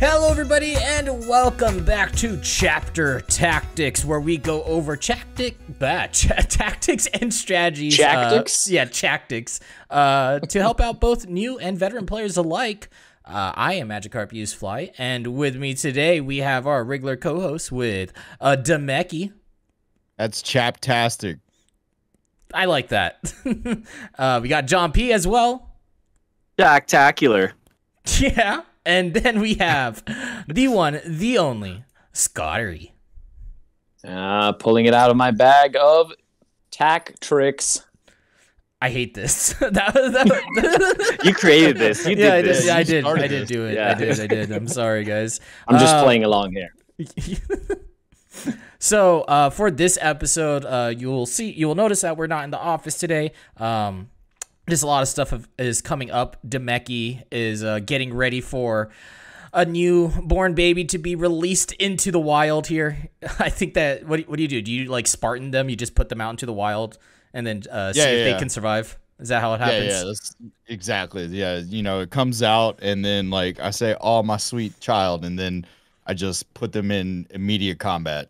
Hello, everybody, and welcome back to Chapter Tactics, where we go over tactics and strategies. Tactics? Tactics. To help out both new and veteran players alike. I am Magikarp Usefly, and with me today we have our regular co-host with Demeki. That's chaptastic. I like that. We got John P as well. Spectacular. Yeah. And then we have the one, the only, Scottery. Pulling it out of my bag of tack tricks. I hate this. You created this. You did this. I did do it. Yeah. I did. I'm sorry, guys. I'm just playing along here. So for this episode, you will notice that we're not in the office today. Just a lot of stuff is coming up. Demeki is getting ready for a newborn baby to be released into the wild here. I think that, what do you do? Do you like Spartan them? You just put them out into the wild and then see if they can survive? Is that how it happens? Yeah, that's exactly. Yeah, it comes out and then like I say, "Oh, my sweet child," and then I just put them in immediate combat.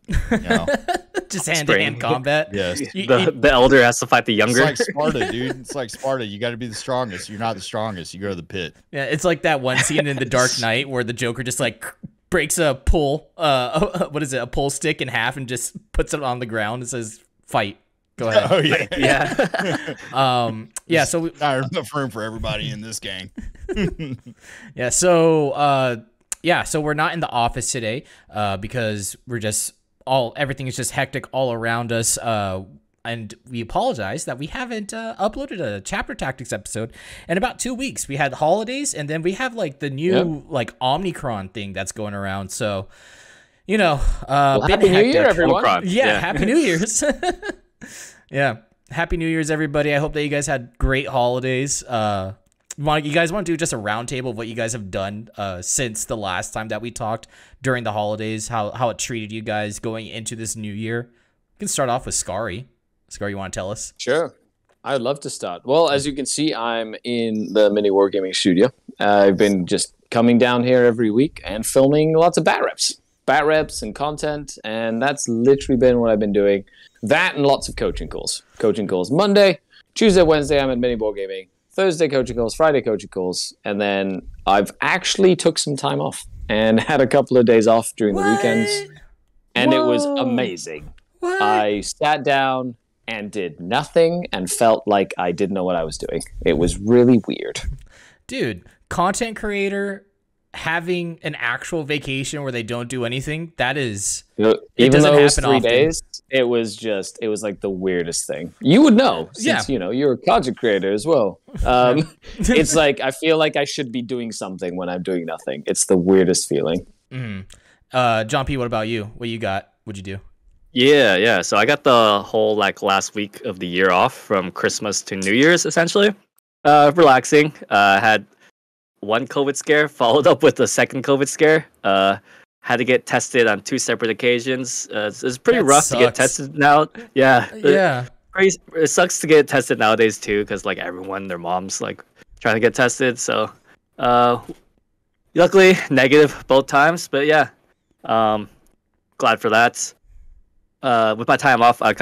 Just hand-to-hand combat. Yes. The elder has to fight the younger. It's like Sparta, dude. It's like Sparta. You got to be the strongest. You're not the strongest. You go to the pit. Yeah, it's like that one scene in The Dark Knight where the Joker just like breaks a pull, a pull stick in half and just puts it on the ground and says, "Fight." Go ahead. Oh yeah, yeah. So not enough room for everybody in this gang. Yeah. So so we're not in the office today because we're just everything is just hectic all around us. And we apologize that we haven't uploaded a Chapter Tactics episode in about 2 weeks. We had holidays, and then we have like the new Omicron thing that's going around. So, Happy New Year, everyone. Yeah, Happy New Year's. Yeah, Happy New Year's, everybody. I hope that you guys had great holidays. You guys want to do just a roundtable of what you guys have done since the last time that we talked during the holidays, how it treated you guys going into this new year? We can start off with Scary. Scary, you want to tell us? Sure. I'd love to start. Well, as you can see, I'm in the mini wargaming studio. I've been just coming down here every week and filming lots of bat reps and content, and that's literally been what I've been doing. That and lots of coaching calls. Coaching calls Monday, Tuesday, Wednesday, I'm at mini wargaming. Thursday coaching calls, Friday coaching calls, and then I've actually took some time off and had a couple of days off during the weekends, and it was amazing. What? I sat down and did nothing and felt like I didn't know what I was doing. It was really weird. Dude, content creator having an actual vacation where they don't do anything, that is... Even though it was 3 days, it was like the weirdest thing. You would know, since, you're a content creator as well. It's like, I feel like I should be doing something when I'm doing nothing. It's the weirdest feeling. Mm-hmm. John P., what about you? What you got? What'd you do? Yeah. So I got the whole last week of the year off from Christmas to New Year's, essentially. Relaxing. Had one COVID scare, followed up with a second COVID scare. Had to get tested on 2 separate occasions. It's pretty rough to get tested now. Yeah. It sucks to get tested nowadays too, because everyone, their moms trying to get tested. So, luckily negative both times. But yeah, glad for that. With my time off, I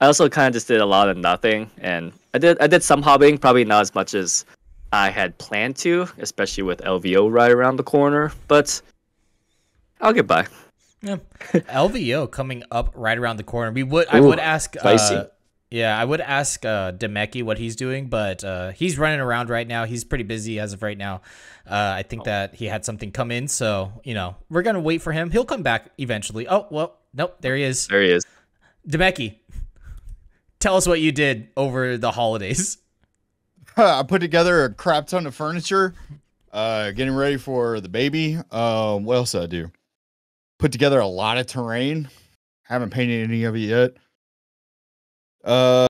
also just did a lot of nothing, and I did some hobbying, probably not as much as I had planned to, especially with LVO right around the corner, but I'll get by. Yeah, LVO coming up right around the corner. I would ask Demeki what he's doing, but he's running around right now. He's pretty busy as of right now. I think that he had something come in, so we're gonna wait for him. He'll come back eventually. Oh well, nope, there he is. There he is. Demeki, tell us what you did over the holidays. I put together a crap ton of furniture, getting ready for the baby. What else did I do? Put together a lot of terrain. Haven't painted any of it yet. I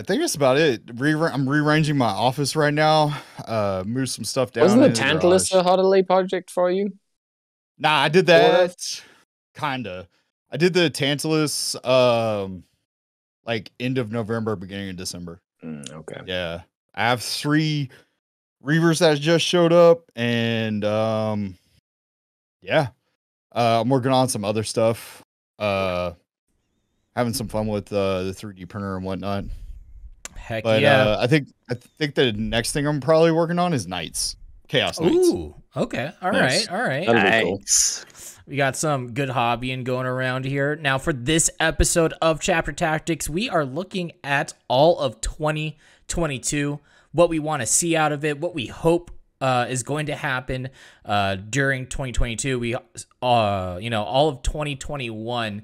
think that's about it. I'm rearranging my office right now. Move some stuff down. Wasn't the Tantalus a holiday project for you? Nah, I did that. Kinda. I did the Tantalus end of November, beginning of December. Okay. Yeah. I have 3 Reavers that just showed up, and Yeah. I'm working on some other stuff. Having some fun with the 3D printer and whatnot. Heck But yeah. I think the next thing I'm probably working on is Knights. Chaos Knights. Ooh, okay. All Nice. right. All right. That'll be cool. Nice. We got some good hobbying going around here. Now, for this episode of Chapter Tactics, we are looking at all of 2022, what we want to see out of it, what we hope is going to happen during 2022. We, all of 2021.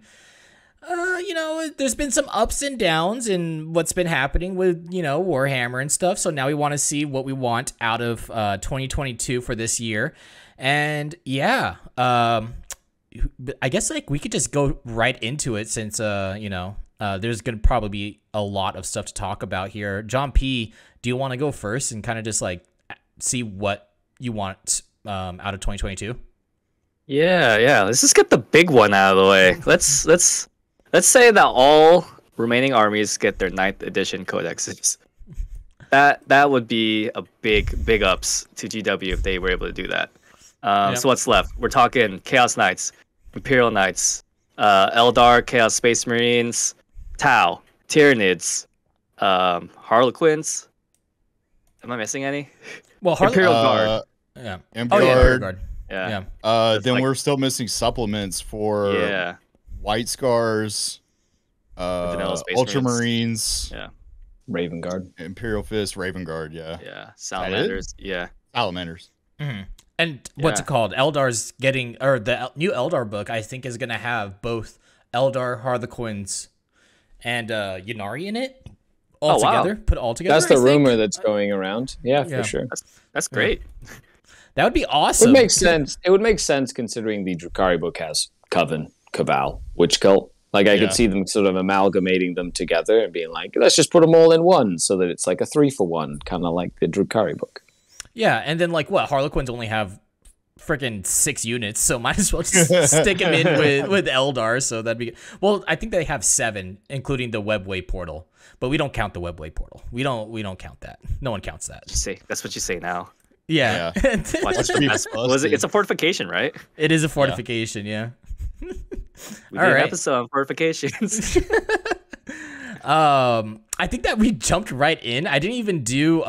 There's been some ups and downs in what's been happening with, Warhammer and stuff. So now we want to see what we want out of 2022 for this year. And yeah, I guess we could just go right into it since, there's going to probably be a lot of stuff to talk about here. John P., do you want to go first and kind of just see what you want out of 2022? Yeah. Let's just get the big one out of the way. Let's say that all remaining armies get their 9th edition codexes. That would be a big ups to GW if they were able to do that. So what's left? We're talking Chaos Knights, Imperial Knights, Eldar, Chaos Space Marines, Tau, Tyranids, Harlequins. Am I missing any? Well, Imperial Guard. Yeah. Imperial Guard. Yeah. Then we're still missing supplements for White Scars, Vanilla Space Ultramarines, Raven Guard, Imperial Fist, Raven Guard, Salamanders, Salamanders. Mm-hmm. And what's it called? Eldar's getting, or the new Eldar book, I think, is going to have both Eldar, Harlequins, and Ynnari in it all together. Put all together. That's the rumor that's going around. Yeah, for sure. That's great. That would be awesome. It would make sense. It would make sense considering the Drukhari book has Coven, Cabal, Witch Cult. I could see them sort of amalgamating them together and being like, let's just put them all in one so that it's like a 3-for-1, kind of like the Drukhari book. Yeah, and then Harlequins only have freaking 6 units, so might as well just stick them in with Eldar. So that'd be well. I think they have 7, including the Webway portal, but we don't count the Webway portal. We don't count that. No one counts that. That's what you say now. Yeah. It's a fortification, right? It is a fortification. Yeah. We did an episode on fortifications. I think that we jumped right in. I didn't even do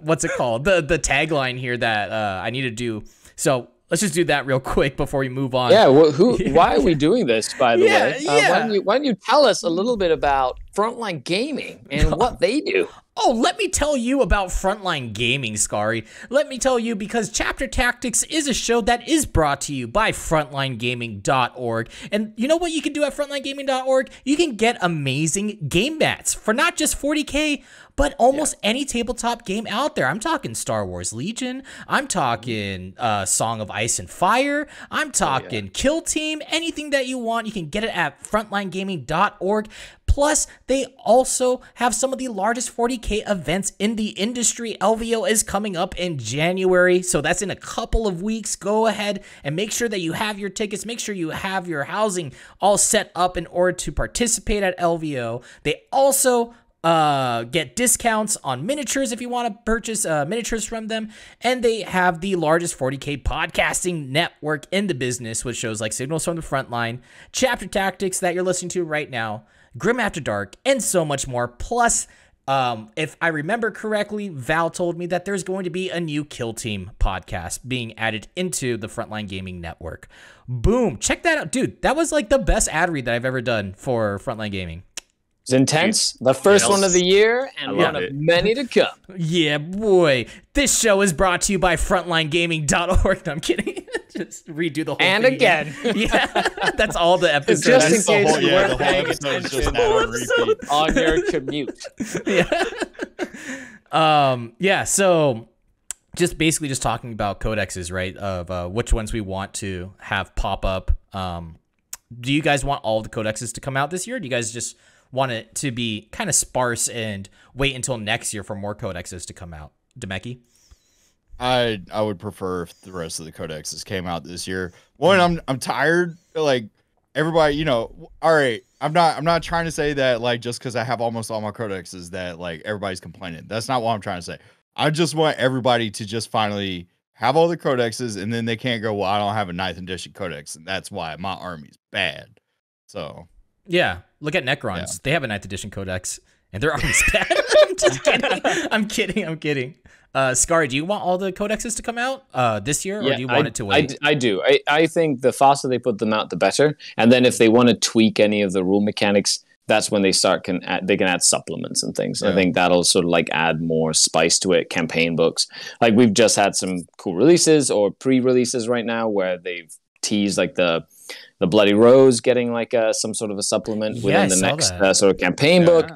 what's it called? The tagline here that I need to do. So let's just do that real quick before we move on. Yeah, why are we doing this, by the way? Why don't you tell us a little bit about Frontline Gaming and what they do? Oh, let me tell you about Frontline Gaming, Scary. Let me tell you, because Chapter Tactics is a show that is brought to you by FrontlineGaming.org. And you know what you can do at FrontlineGaming.org? You can get amazing game mats for not just 40K, but almost any tabletop game out there. I'm talking Star Wars Legion. I'm talking Song of Ice and Fire. I'm talking Kill Team. Anything that you want, you can get it at FrontlineGaming.org. Plus, they also have some of the largest 40K events in the industry. LVO is coming up in January, so that's in a couple of weeks. Go ahead and make sure that you have your tickets. Make sure you have your housing all set up in order to participate at LVO. They also get discounts on miniatures if you want to purchase miniatures from them. And they have the largest 40K podcasting network in the business with shows like Signals from the Frontline, Chapter Tactics that you're listening to right now, Grim After Dark, and so much more. Plus, if I remember correctly, Val told me that there's going to be a new Kill Team podcast being added into the Frontline Gaming Network. Boom. Check that out. Dude, that was the best ad read that I've ever done for Frontline Gaming. It's intense. The first one of the year and one of many to come. Yeah, boy. This show is brought to you by FrontlineGaming.org. No, I'm kidding. Just redo the whole thing. And again. Yeah, that's all the episodes. Just in case you weren't paying attention on your commute. So just basically just talking about codexes, right, of which ones we want to have pop up. Do you guys want all the codexes to come out this year? Or do you guys just want it to be kind of sparse and wait until next year for more codexes to come out? Demeki? I would prefer if the rest of the codexes came out this year. One, I'm tired. Everybody, all right. I'm not trying to say that just because I have almost all my codexes that everybody's complaining. That's not what I'm trying to say. I just want everybody to just finally have all the codexes, and then they can't go, well, I don't have a 9th edition codex, and that's why my army's bad. So yeah, look at Necrons. Yeah. They have a 9th edition codex, and their army's bad. I'm just kidding. I'm kidding. Scary, do you want all the codexes to come out this year, or do you want it to wait? I do. I think the faster they put them out, the better. And then if they want to tweak any of the rule mechanics, that's when they can add supplements and things. Yeah. I think that'll sort of like add more spice to it. Campaign books, like we've just had some cool releases or pre-releases right now where they've teased like the Bloody Rose getting like some sort of a supplement within the next sort of campaign book.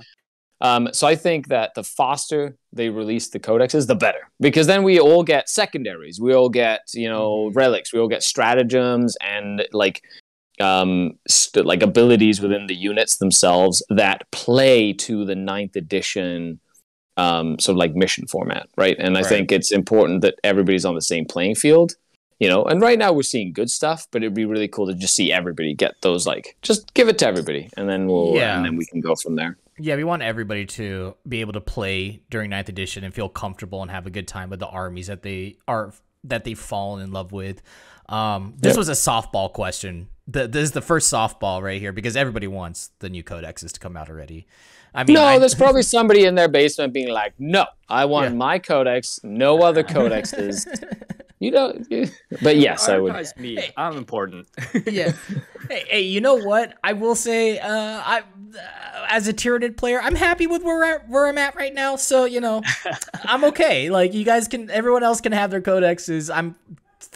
So I think that the faster they release the codexes, the better, because then we all get secondaries, we all get relics, we all get stratagems and like abilities within the units themselves that play to the 9th edition sort of like mission format, right? And I think it's important that everybody's on the same playing field. And right now we're seeing good stuff, but it'd be really cool to just see everybody get those, like, just give it to everybody, and then and then we can go from there. Yeah, we want everybody to be able to play during 9th edition and feel comfortable and have a good time with the armies that they've fallen in love with. This was a softball question. This is the first softball right here because everybody wants the new codexes to come out already. I mean, there's probably somebody in their basement being like, "No, I want my codex. No other codexes." But yes, I would. Me. Hey, I'm important. Yeah. Hey, you know what? I will say, as a Tyranid player, I'm happy with where I'm at right now. So I'm okay. Like everyone else can have their codexes.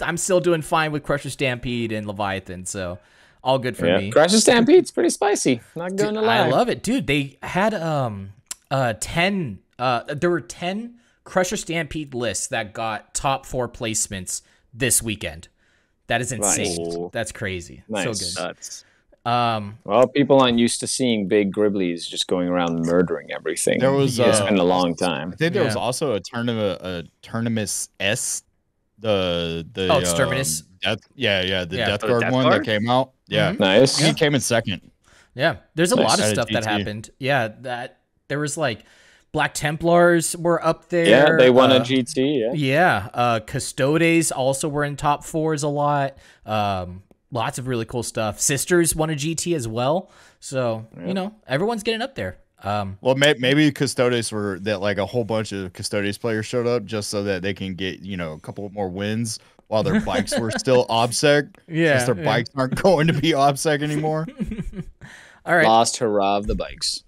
I'm still doing fine with Crusher Stampede and Leviathan. So all good for me. Crusher Stampede's pretty spicy. Not gonna lie. I love it, dude. They had 10. There were 10. Crusher Stampede lists that got top 4 placements this weekend. That is insane. Nice. That's crazy. Nice. So good. Well, people aren't used to seeing big Griblies just going around murdering everything. There was it's been a long time. I think there was also a Tournamus S. The Exterminus. Death Guard one that came out. Yeah, nice. He came in second. Yeah, there's a lot of stuff that happened. Yeah, that there was like. Black Templars were up there. Yeah, they won a GT. Yeah. Custodes also were in top 4s a lot. Lots of really cool stuff. Sisters won a GT as well. So, everyone's getting up there. Well, maybe Custodes were that like a whole bunch of Custodes players showed up just so that they can get, a couple more wins while their bikes were still OBSEC. Yeah. Since their bikes aren't going to be OBSEC anymore. All right. Last hurrah of the bikes.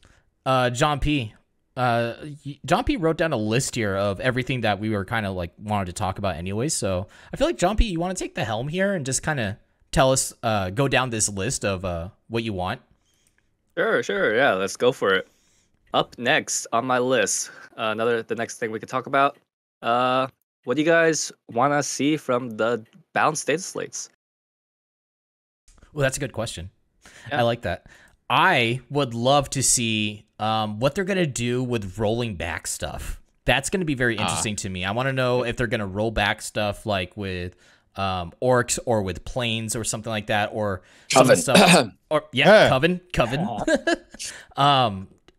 John P. John P wrote down a list here of everything that we were kind of like wanted to talk about anyway. So I feel like John P, you want to take the helm here and just kind of tell us, go down this list of what you want. Sure. Yeah, let's go for it. Up next on my list, the next thing we could talk about. What do you guys want to see from the balanced data slates? Well, that's a good question. Yeah. I like that. I would love to see what they're going to do with rolling back stuff. That's going to be very interesting to me. I want to know if they're going to roll back stuff like with orcs or with planes or something like that, or some stuff. Coven.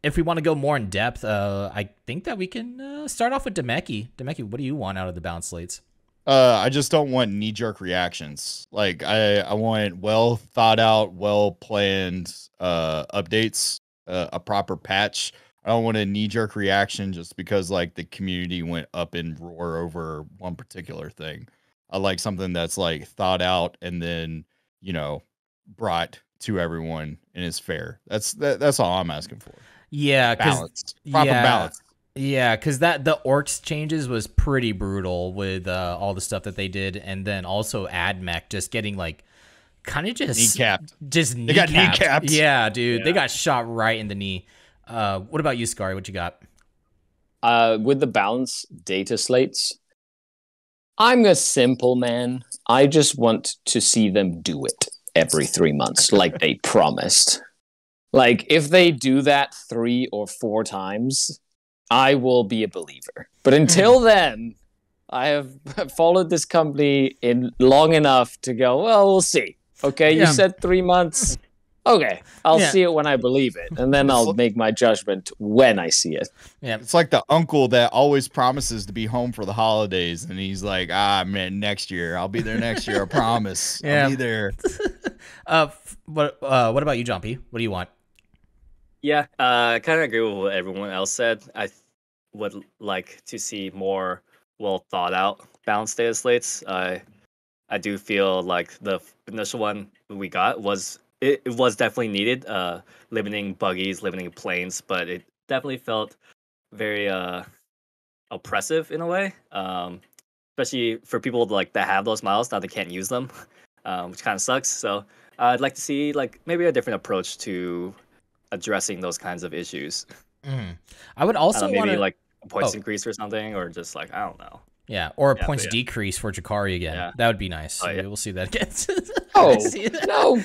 If we want to go more in depth, I think that we can start off with Demeki. Demeki, what do you want out of the balance slates? I just don't want knee-jerk reactions. Like I want well thought out, well planned updates, a proper patch. I don't want a knee-jerk reaction just because like the community went up in roar over one particular thing. I like something that's like thought out and then brought to everyone and is fair. That's all I'm asking for. Yeah, balance, proper balance. Yeah, because the orcs changes was pretty brutal with all the stuff that they did, and then also AdMech just getting like kind of just kneecapped. They got kneecapped. Yeah, dude, they got shot right in the knee. What about you, Scary? What you got? With the balance data slates, I'm a simple man. I just want to see them do it every 3 months, like they promised. Like if they do that 3 or 4 times. I will be a believer. But until then, I have followed this company in long enough to go, well, we'll see. Okay, you said 3 months. Okay, I'll Yeah. see it when I believe it, and then I'll make my judgment when I see it. Yeah. It's like the uncle that always promises to be home for the holidays, and he's like, man, next year. I'll be there next year. I promise. Yeah. I'll be there. What about you, John P? What do you want? Yeah, I kind of agree with what everyone else said. Would like to see more well thought out balanced data slates. I do feel like the initial one we got was it was definitely needed, limiting buggies, limiting planes, but it definitely felt very oppressive in a way, especially for people like that have those models now they can't use them, which kind of sucks. So I'd like to see like maybe a different approach to addressing those kinds of issues. I would also maybe want like a points increase or something, or just like I don't know. Yeah, or a points decrease for Jakari again. Yeah. That would be nice. Oh, yeah. We'll see that again. No,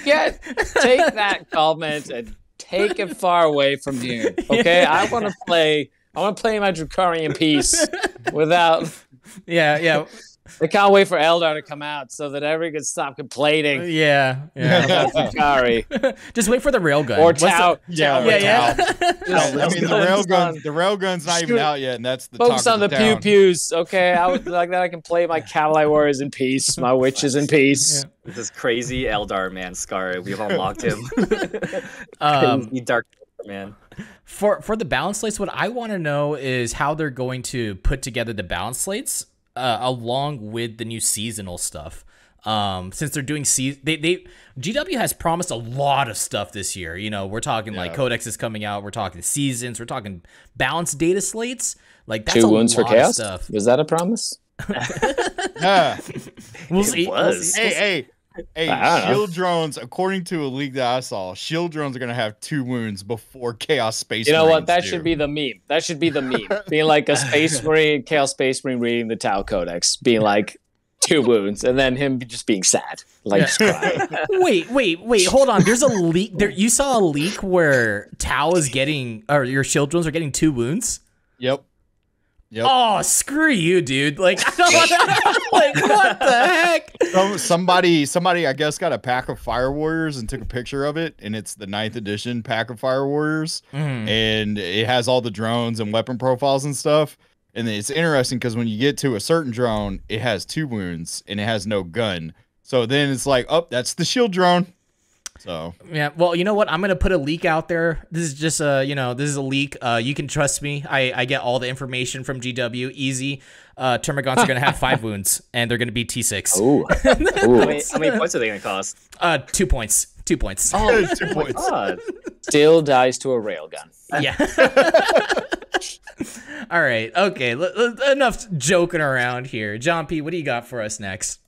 take that comment and take it far away from here. Okay, I want to play my Drakari in peace without. Yeah. I can't wait for Eldar to come out so that everyone can stop complaining. Yeah. About Drakari. Just wait for the railgun. Or Tau. Yeah. I mean, the railgun's not even out yet, and that's the focus talk on of the town. pew-pews. Okay, I would like that. I can play my Cavalry Warriors in peace, my witches in peace. Yeah. This crazy Eldar man Scar, we've unlocked him. Crazy dark man. For the balance slates, what I want to know is how they're going to put together the balance slates along with the new seasonal stuff. Since they're doing GW has promised a lot of stuff this year. You know, we're talking like Codex is coming out. We're talking seasons. We're talking balanced data slates. Like that's 2 a wounds for lot of chaos. stuff. Was that a promise? Yeah. We'll see. Hey, shield drones, according to a leak that I saw, shield drones are going to have 2 wounds before Chaos Space You know Marines what? That do. should be the meme. That should be the meme. Being like a Space Marine, Chaos Space Marine reading the Tau Codex, being like 2 wounds, and then him just being sad, like just crying. Wait, hold on. There's a leak. You saw a leak where Tau is getting, or your shield drones are getting 2 wounds? Yep. Oh, screw you, dude. Like, like what the heck? Somebody, I guess, got a pack of Fire Warriors and took a picture of it, and it's the 9th edition pack of Fire Warriors, and it has all the drones and weapon profiles and stuff. And it's interesting because when you get to a certain drone, it has 2 wounds and it has no gun. So then it's like, oh, that's the shield drone. So yeah, well, you know what? I'm gonna put a leak out there. This is just this is a leak. You can trust me. I get all the information from GW. Easy. Termagants are gonna have 5 wounds, and they're gonna be T6. Ooh. How many points are they gonna cost? 2 points. 2 points. Oh, 2 points. God. Still dies to a railgun. Yeah. All right. Okay. Enough joking around here. John P., what do you got for us next?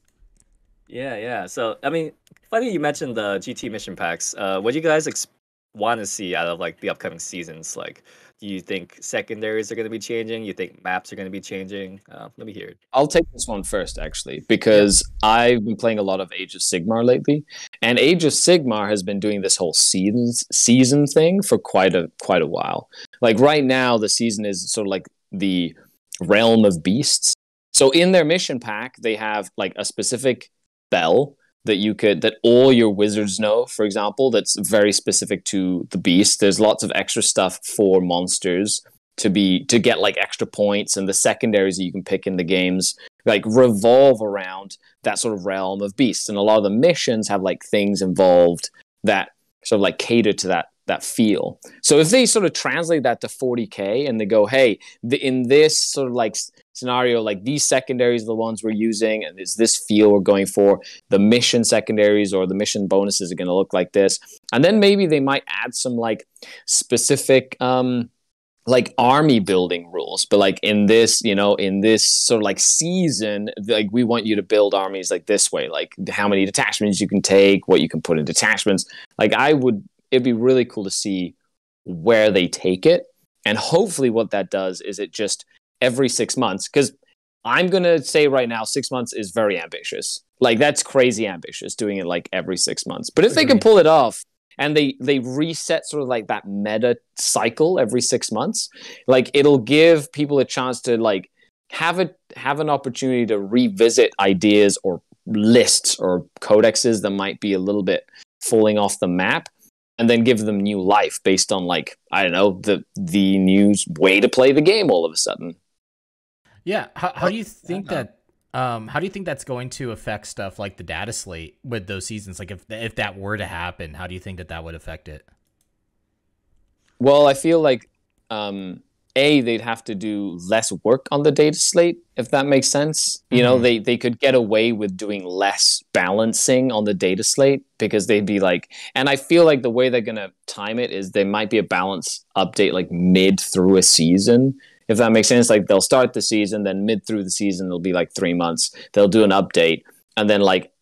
Yeah. So, I mean, funny you mentioned the GT mission packs. What do you guys want to see out of like the upcoming seasons? Like, do you think secondaries are going to be changing? You think maps are going to be changing? Let me hear it. I'll take this one first, actually, because I've been playing a lot of Age of Sigmar lately, and Age of Sigmar has been doing this whole season thing for quite a while. Like right now, the season is sort of like the realm of beasts. So in their mission pack, they have like a specific spell that all your wizards know, for example, that's very specific to the beast. There's lots of extra stuff for monsters to get like extra points, and the secondaries that you can pick in the games like revolve around that sort of realm of beasts. And a lot of the missions have like things involved that sort of like cater to that feel. So if they sort of translate that to 40k and they go, hey, in this sort of like scenario, like these secondaries are the ones we're using, and is this feel we're going for, the mission secondaries or the mission bonuses are going to look like this, and then maybe they might add some like specific like army building rules, but like in this sort of like season, like we want you to build armies like this way, like how many detachments you can take, what you can put in detachments. Like it'd be really cool to see where they take it, and hopefully what that does is it just every 6 months, because I'm going to say right now, 6 months is very ambitious. Like that's crazy ambitious doing it like every 6 months. But if they can pull it off and they reset sort of like that meta cycle every 6 months, like it'll give people a chance to like have an opportunity to revisit ideas or lists or codexes that might be a little bit falling off the map. and then give them new life based on like, I don't know, the new way to play the game all of a sudden. Yeah. How do you think that? How do you think that's going to affect stuff like the data slate with those seasons? Like if that were to happen, how do you think that would affect it? Well, I feel like they'd have to do less work on the data slate, if that makes sense. You know, they could get away with doing less balancing on the data slate because they'd be like, and I feel like the way they're going to time it is there might be a balance update like mid through a season, if that makes sense. Like they'll start the season, then mid through the season, it'll be like 3 months. They'll do an update. And then like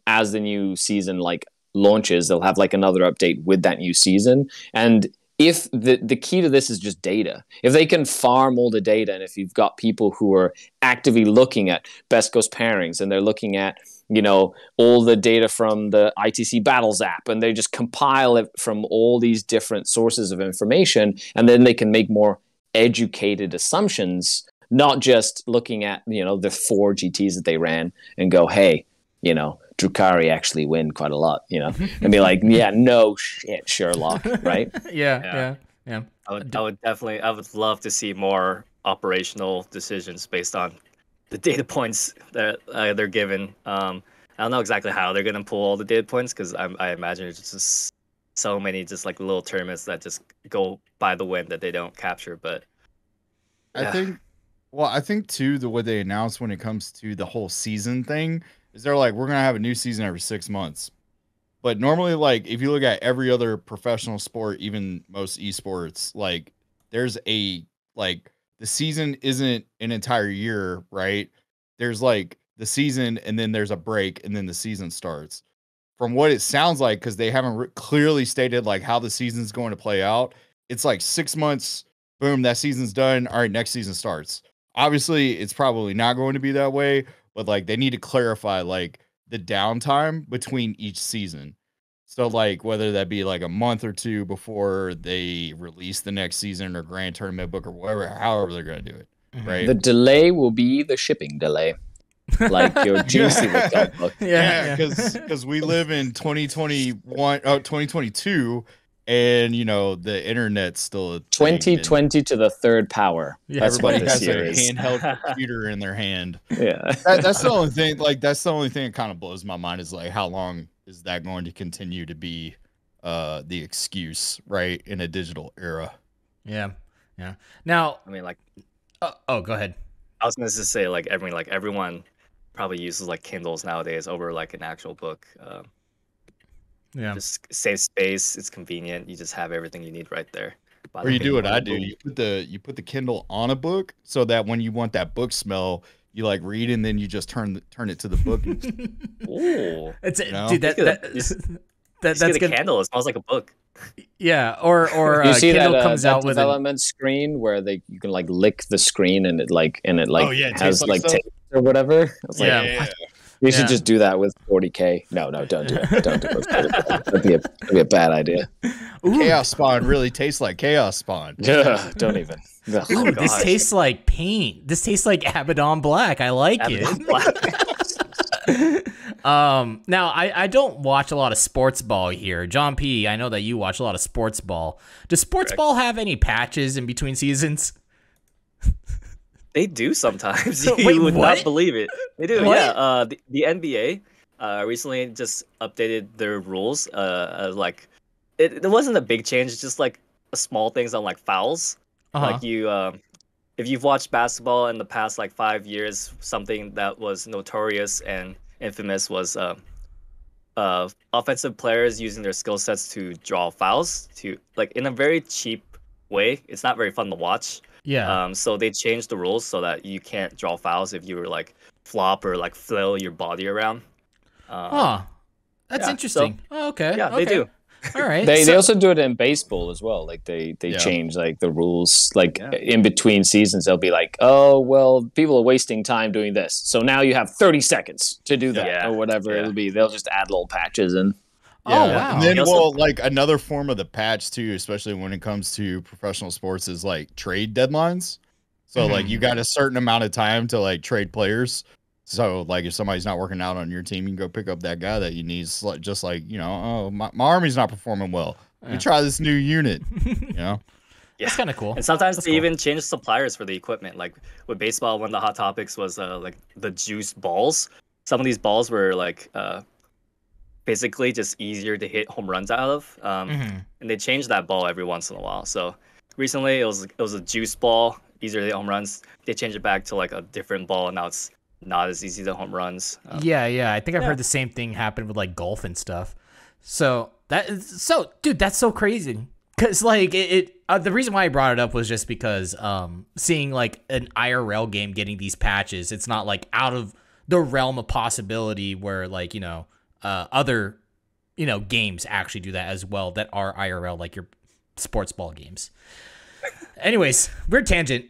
as the new season like launches, they'll have like another update with that new season. And if the key to this is just data, if they can farm all the data, and if you've got people who are actively looking at best ghost pairings, and they're looking at, you know, all the data from the ITC Battles app, and they just compile it from all these different sources of information, and then they can make more educated assumptions, not just looking at, you know, the 4 GTs that they ran and go, hey, you know, Drukhari actually win quite a lot, you know, and be like, yeah, no shit, Sherlock, right? Yeah. I would love to see more operational decisions based on the data points that they're given. I don't know exactly how they're gonna pull all the data points because I imagine it's just so many just like little tournaments that just go by the wind that they don't capture. But yeah. I think too, the way they announced when it comes to the whole season thing is they're like, we're going to have a new season every 6 months. But normally, like, if you look at every other professional sport, even most esports, like, there's the season isn't an entire year, right? There's like the season and then there's a break and then the season starts. From what it sounds like, because they haven't clearly stated like how the season's going to play out, it's like 6 months, boom, that season's done. All right, next season starts. Obviously, it's probably not going to be that way, but like they need to clarify like the downtime between each season. So like whether that be like a month or two before they release the next season or grand tournament book or whatever, however they're going to do it, right? The delay will be the shipping delay. Like your GC with that book. Yeah, because we live in 2022, and you know the internet's still a 2020 to the third power. Yeah, that's what everybody this has year a is. handheld computer in their hand. Yeah, that's the only thing. Like that's the only thing that kind of blows my mind is like how long is that going to continue to be the excuse, right, in a digital era? Yeah. Now, I mean, like, go ahead. I was gonna just say like everyone probably uses like Kindles nowadays over like an actual book. Yeah, just save space. It's convenient. You just have everything you need right there. Or you do what I do. You put the Kindle on a book so that when you want that book smell, you like read and then you just turn it to the book. Ooh, dude, that's a candle. It smells like a book. Yeah, or you see Kindle that, comes out with development screen where you can like lick the screen and it has like taste or whatever. Yeah. You should just do that with 40K. No, don't do it. Don't do it. That'd be a bad idea. Chaos Spawn really tastes like Chaos Spawn. Yeah, don't even. Ooh, this tastes like paint. This tastes like Abaddon Black. I like it. Now I don't watch a lot of sports ball here. John P, I know that you watch a lot of sports ball. Does sports ball have any patches in between seasons? They do sometimes. Wait, you would what? not believe it. They do. What? Yeah. The NBA recently just updated their rules. Like it wasn't a big change. It's just like small things on like fouls. Like you, if you've watched basketball in the past like 5 years, something that was notorious and infamous was offensive players using their skill sets to draw fouls to like in a very cheap way. It's not very fun to watch. Yeah. So they changed the rules so that you can't draw fouls if you were like flop or like flail your body around. That's interesting. Okay. Yeah, they do. All right. They also do it in baseball as well. Like they change like the rules. Like in between seasons, they'll be like, oh well, people are wasting time doing this, so now you have 30 seconds to do that or whatever it'll be. They'll just add little patches in. Yeah. Oh wow. And then like another form of the patch too, especially when it comes to professional sports, is like trade deadlines. So like you got a certain amount of time to like trade players. So like if somebody's not working out on your team, you can go pick up that guy that you need. Just like, you know, oh my army's not performing well. We try this new unit. You know, Yeah. It's kind of cool. And sometimes That's they cool. even change suppliers for the equipment. Like with baseball, one of the hot topics was like the juice balls. Some of these balls were like basically just easier to hit home runs out of, and they change that ball every once in a while. So recently it was a juice ball, easier to hit home runs. They changed it back to like a different ball, and now it's not as easy to home runs. Yeah. I think I've heard the same thing happen with like golf and stuff. So dude, that's so crazy. Cause like the reason why I brought it up was just because seeing like an IRL game getting these patches, it's not like out of the realm of possibility where like other games actually do that as well that are IRL, like your sports ball games. Anyways, weird tangent.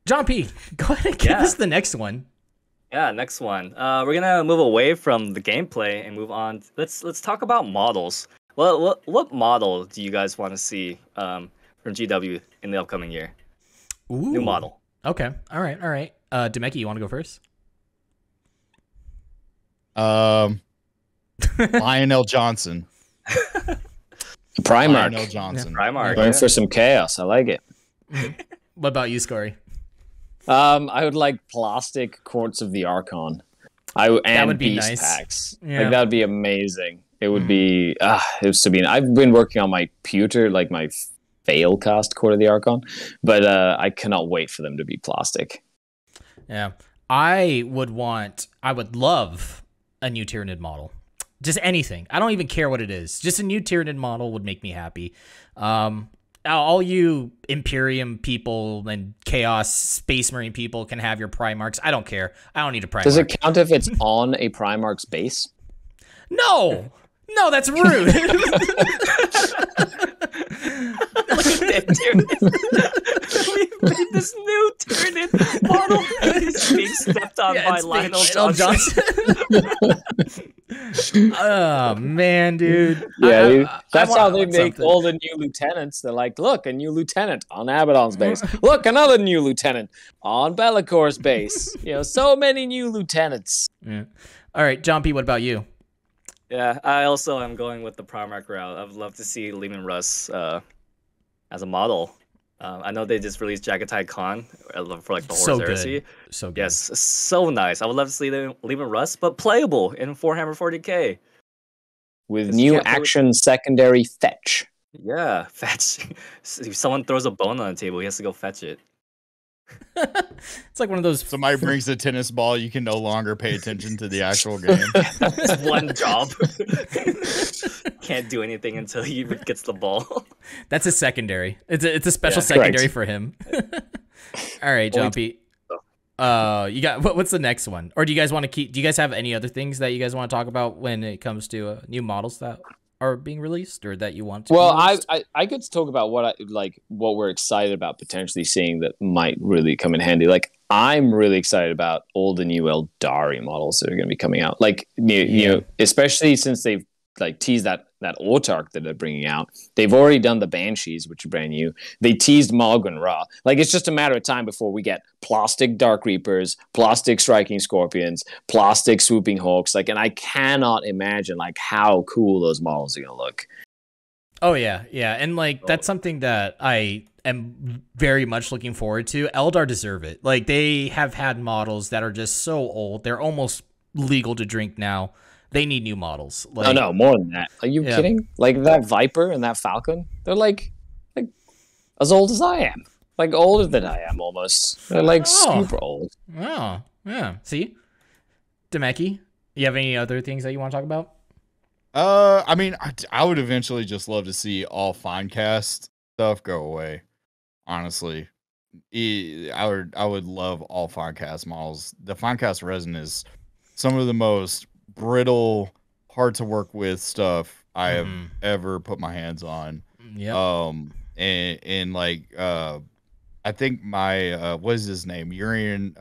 John P, go ahead and give us the next one. Yeah, next one. We're gonna move away from the gameplay and move on. Let's talk about models. What model do you guys want to see from GW in the upcoming year? Ooh. New model. Okay. All right. Demeki, you want to go first? Lionel Johnson. Primark. Lionel Johnson. Primark. Going for some chaos. I like it. What about you, Scory? I would like plastic quartz of the Archon. That would be beast nice. packs. Yeah. Like that would be amazing. It would be it was Sabine. I've been working on my pewter, like my fail cast core of the Archon, but I cannot wait for them to be plastic. Yeah. I would love a new Tyranid model. Just anything. I don't even care what it is. Just a new Tyranid model would make me happy. All you Imperium people and Chaos Space Marine people can have your Primarchs. I don't care. I don't need a Primarch. Does it count if it's on a Primarch's base? No, that's rude. Look at that, dude. We made this new Tyranid model. It's being stepped on by it's Lionel Lionel Johnson. Oh man, dude. Yeah, that's how they want make something. all the new lieutenants. They're like, look, a new lieutenant on Abaddon's base. Look, another new lieutenant on Bellacor's base. So many new lieutenants. Yeah. All right, John P, what about you? Yeah, I also am going with the Primarch route. I would love to see Lehman Russ as a model. I know they just released Jagatai Khan for like the Horus So Heresy. good. So good. Yes, so nice. I would love to see Lehman Russ, but playable in Warhammer 40k. With Just new can't play with- action secondary fetch. Yeah, fetch. If someone throws a bone on the table, he has to go fetch it. It's like one of those. Somebody brings a tennis ball, you can no longer pay attention to the actual game. It's one job. Can't do anything until he gets the ball. That's a secondary. It's a special Yeah, secondary correct. for him. All right, John P. You got what's the next one? Or do you guys want to keep? Do you guys have any other things that you guys want to talk about when it comes to new models that are being released or that you want to? Well, be released? I could talk about what we're excited about potentially seeing that might really come in handy. Like I'm really excited about all the new Eldari models that are going to be coming out. Like especially since they've like teased that Autarch that they're bringing out. They've already done the Banshees, which are brand new. They teased Malgun Ra. Like it's just a matter of time before we get plastic Dark Reapers, plastic Striking Scorpions, plastic Swooping Hawks. Like, and I cannot imagine like how cool those models are going to look. Oh yeah, and like that's something that I am very much looking forward to. Eldar deserve it. Like they have had models that are just so old; they're almost legal to drink now. They need new models. Like, Oh no, more than that. Are you kidding? Like that Viper and that Falcon, they're like as old as I am. Like older than I am almost. They're like super old. Oh, yeah. See? Demeki, you have any other things that you want to talk about? I mean, I would eventually just love to see all Finecast stuff go away. Honestly, I would love all Finecast models. The Finecast resin is some of the most brittle, hard to work with stuff I have ever put my hands on. Yeah. And like I think my what is his name? Urian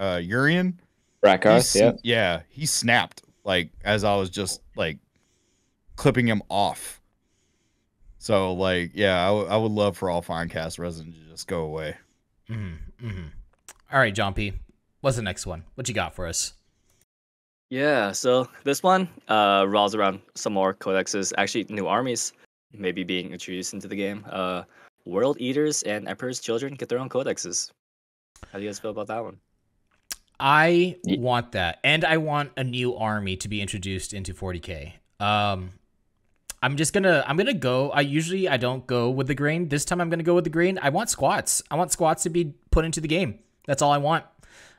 Brackarth, yeah, he snapped like as I was just like clipping him off. So like I would love for all Finecast resin to just go away. All right, John P. What's the next one? What you got for us? Yeah, so this one revolves around some more codexes, actually new armies. maybe being introduced into the game. World Eaters and Emperor's Children get their own codexes. How do you guys feel about that one? I want that, and I want a new army to be introduced into 40K. I'm gonna go. I don't go with the grain. This time I'm gonna go with the grain. I want squats. I want squats to be put into the game. That's all I want.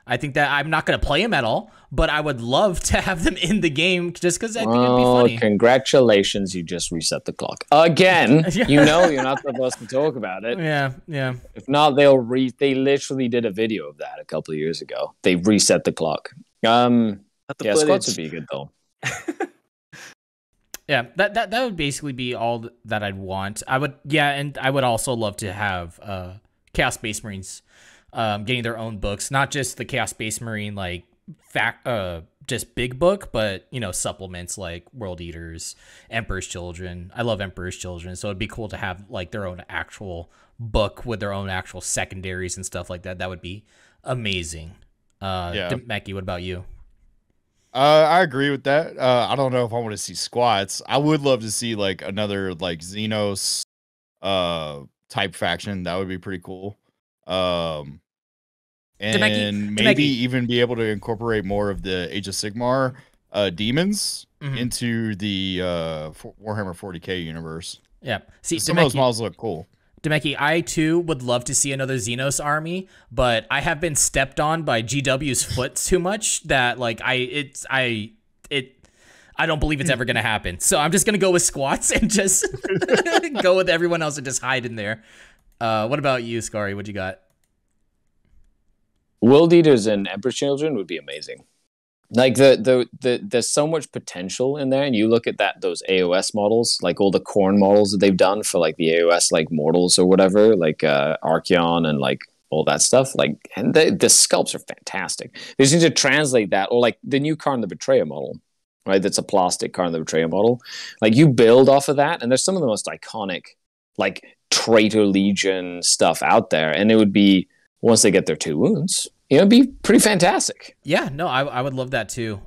I think that I'm not gonna play them at all, but I would love to have them in the game just because I think it'd be funny. Congratulations, you just reset the clock again. You know you're not supposed to talk about it. Yeah. If not, they literally did a video of that a couple of years ago. They reset the clock. Squats would be good though. Yeah, that would basically be all that I'd want. And I would also love to have Chaos Space Marines getting their own books, not just the Chaos Space Marine like just big book, but supplements like World Eaters, Emperor's Children. I love Emperor's Children, so it'd be cool to have like their own actual book with their own actual secondaries and stuff like that. That would be amazing. Mackie, what about you? I agree with that. I don't know if I want to see squats. I would love to see like another like Xenos type faction. That would be pretty cool. And maybe even be able to incorporate more of the Age of Sigmar demons into the Warhammer 40K universe. Yeah. See, some of those models look cool. Demeki, I too would love to see another Xenos army, but I have been stepped on by GW's foot too much that like I don't believe it's ever gonna happen. So I'm just gonna go with squats and just go with everyone else and just hide in there. What about you, Scary? What you got? World Eaters and Emperor's Children would be amazing. Like there's so much potential in there, and you look at those AOS models, like all the Khorne models that they've done for like the AOS like mortals or whatever, like Archeon and like all that stuff. Like, and the sculpts are fantastic. They just need to translate that, or like the new Karn the Betrayer model, right? That's a plastic Karn the Betrayer model. Like you build off of that, and there's some of the most iconic like Traitor Legion stuff out there, and it would be once they get their 2 wounds. It'd be pretty fantastic. Yeah, no, I would love that too.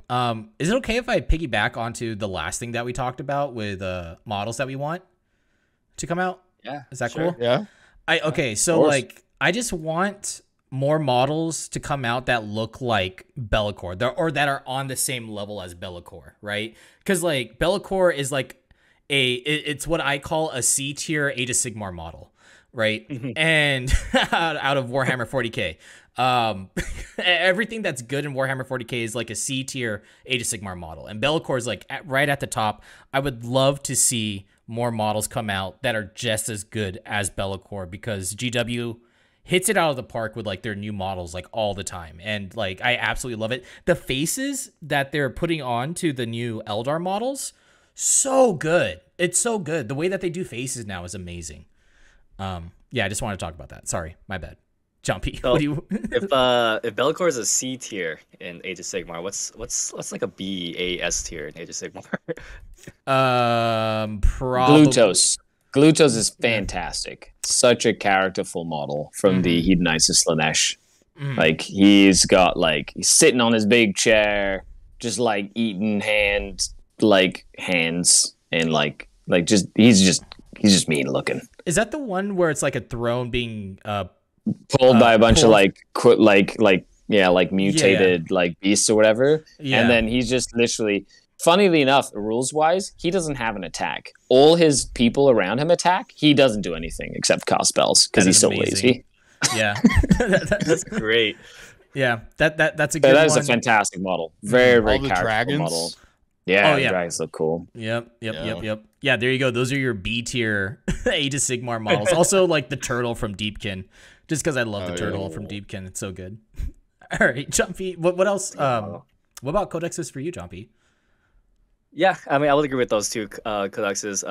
Is it okay if I piggyback onto the last thing that we talked about with models that we want to come out? Yeah. Is that sure. cool? Yeah. So like I just want more models to come out that look like Be'lakor, or that are on the same level as Be'lakor, right? Because like Be'lakor is like it's what I call a C tier Age of Sigmar model, right? And out of Warhammer 40K. Everything that's good in Warhammer 40K is like a C tier Age of Sigmar model, and Be'lakor is like right at the top. I would love to see more models come out that are just as good as Be'lakor, because GW hits it out of the park with like their new models like all the time, and like I absolutely love it. The faces that they're putting on to the new Eldar models, so good. It's so good. The way that they do faces now is amazing. I just want to talk about that. Sorry, my bad. Jumpy. So what do you? if Be'lakor is a C tier in Age of Sigmar, what's like a B, A, S tier in Age of Sigmar? Probably Glutos is fantastic. Such a characterful model from the Hedonized Slanesh. Like he's sitting on his big chair, just like eating hands, and he's just mean looking. Is that the one where it's like a throne being pulled by a bunch of mutated like beasts or whatever, and then he's just literally, funnily enough, rules wise, he doesn't have an attack. All his people around him attack. He doesn't do anything except cast spells because he's so lazy. Yeah, that's great. Yeah, that's a good one. That is a fantastic model. Very very characterful model. Yeah, the dragons look cool. Yep. Yeah, there you go. Those are your B tier Age of Sigmar models. Also, like the turtle from Deepkin, just because I love the turtle from Deepkin. It's so good. All right, Jumpy. What else? What about codexes for you, Jumpy? Yeah, I mean, I would agree with those two codexes.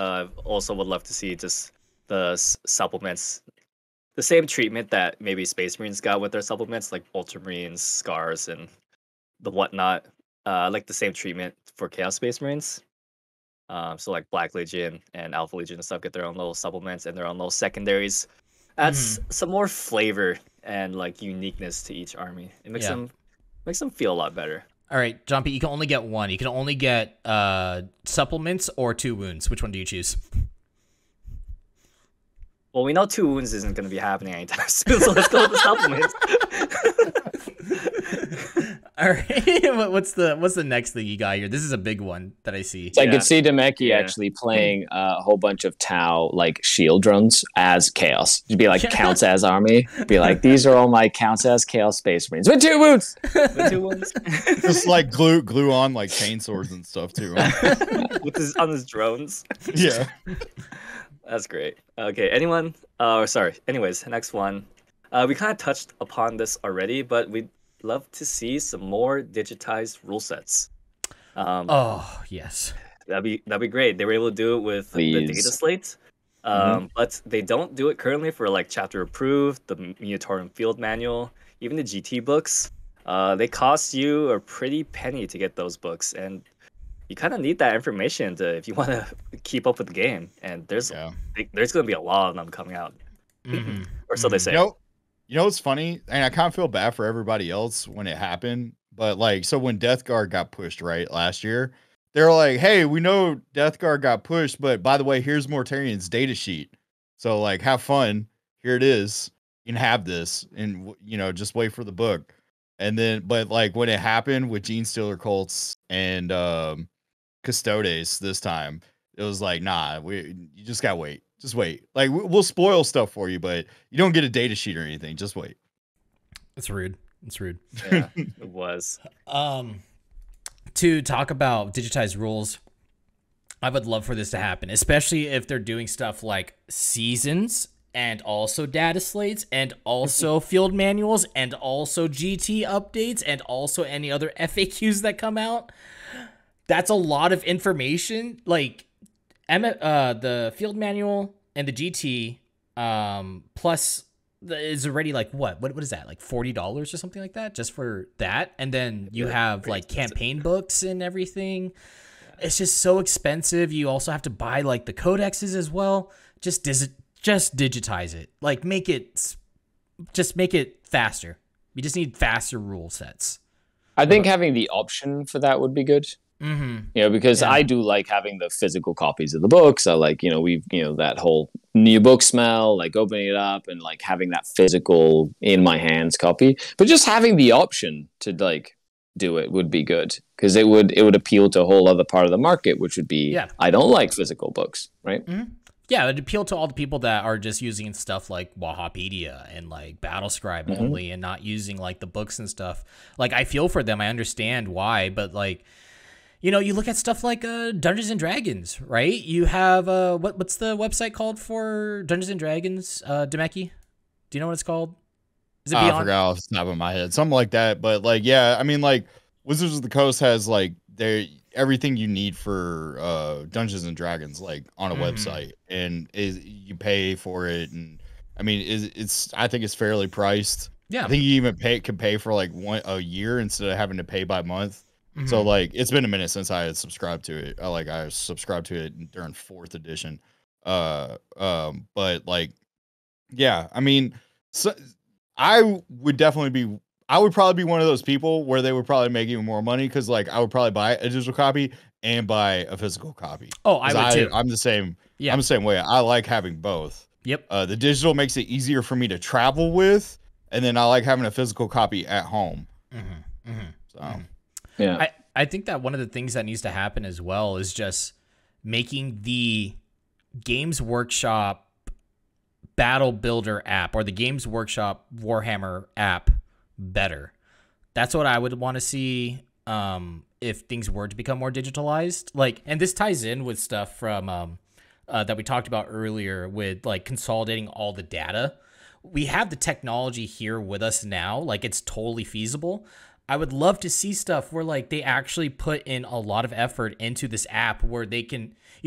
Also, would love to see just the supplements, the same treatment that maybe Space Marines got with their supplements, like Ultramarines, Scars, and the whatnot. Like the same treatment for Chaos Space Marines. So like Black Legion and Alpha Legion and stuff get their own little supplements and their own little secondaries. Adds some more flavor and like uniqueness to each army. It makes them feel a lot better. All right, Jumpy, you can only get one. You can only get supplements or 2 wounds. Which one do you choose? Well, we know 2 Wounds isn't going to be happening anytime soon, so let's go with the supplements. All right. What's the next thing you got here? This is a big one that I see. So I could see Demeki Yeah. actually playing a whole bunch of Tau like shield drones as Chaos. It'd be like counts as army. Be like, these are all my counts as Chaos Space Marines with 2 wounds. With 2 Wounds. Just like glue on like chainsaws and stuff too. On his drones. Yeah. That's great. Okay, anyone? Anyways, next one. We kind of touched upon this already, but we'd love to see some more digitized rule sets. Oh yes, that'd be great. They were able to do it with the Please. data slate, but they don't do it currently for like chapter approved, the Munitorum field manual, even the GT books. They cost you a pretty penny to get those books, and you kind of need that information if you want to keep up with the game. And there's going to be a lot of them coming out, or so they say. You know what's funny? And I kind of feel bad for everybody else when it happened. But like, so when Death Guard got pushed right last year, they were like, "Hey, we know Death Guard got pushed, but by the way, here's Mortarian's data sheet. So like, have fun. Here it is. You can have this, and just wait for the book." And then, but like when it happened with Gene Stealer Colts and Custodes this time, it was like, nah, you just gotta wait. Just wait. Like we'll spoil stuff for you, but you don't get a data sheet or anything. Just wait. it's rude. It's rude. Yeah, it was. To talk about digitized rules, I would love for this to happen, especially if they're doing stuff like seasons and also data slates and also field manuals and also GT updates and also any other FAQs that come out. That's a lot of information. Like the field manual and the GT plus is already like what is that, like $40 or something like that just for that, and then you have like campaign books and everything. It's just so expensive. You also have to buy like the codexes as well. Just digitize it. Like make it faster. You just need faster rule sets. I think having the option for that would be good. Because I do like having the physical copies of the books. I like, that whole new book smell, like opening it up and like having that physical in my hands copy. But just having the option to like do it would be good, because it would appeal to a whole other part of the market, which would be, I don't like physical books, right? Yeah, it'd appeal to all the people that are just using stuff like Wahapedia and like Battlescribe only and not using like the books and stuff. Like I feel for them. I understand why, but like, you look at stuff like Dungeons and Dragons, right? You have what's the website called for Dungeons and Dragons, Demeki? Do you know what it's called? Is it Beyond? I forgot off the top of my head. Something like that. But like, yeah, I mean, like Wizards of the Coast has like everything you need for Dungeons and Dragons, like on a website, and you pay for it. And I mean, I think it's fairly priced. Yeah, I think you even can pay for like a year instead of having to pay by month. So like, it's been a minute since I had subscribed to it. I subscribed to it during 4th edition. But like, yeah, I mean, so I would probably be one of those people where they would probably make even more money, because like I would probably buy a digital copy and buy a physical copy. Oh, I would too. I'm the same. Yeah, I'm the same way. I like having both. Yep. The digital makes it easier for me to travel with, and then I like having a physical copy at home. So. Yeah, I think that one of the things that needs to happen as well is just making the Games Workshop Battle Builder app or the Games Workshop Warhammer app better. That's what I would want to see if things were to become more digitalized. Like, and this ties in with stuff from that we talked about earlier with like consolidating all the data. We have the technology here with us now. Like, it's totally feasible. I would love to see stuff where like they actually put in a lot of effort into this app where you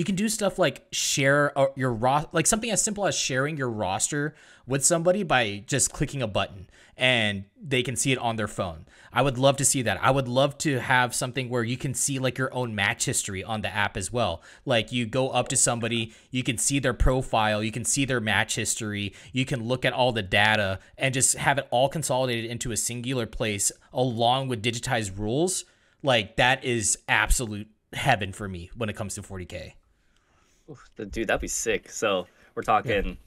can do stuff like share your like something as simple as sharing your roster with somebody by just clicking a button and they can see it on their phone. I would love to see that. I would love to have something where you can see like your own match history on the app as well. Like you go up to somebody, you can see their profile, you can see their match history, you can look at all the data and just have it all consolidated into a singular place along with digitized rules. Like that is absolute heaven for me when it comes to 40K. Dude, that'd be sick. So we're talking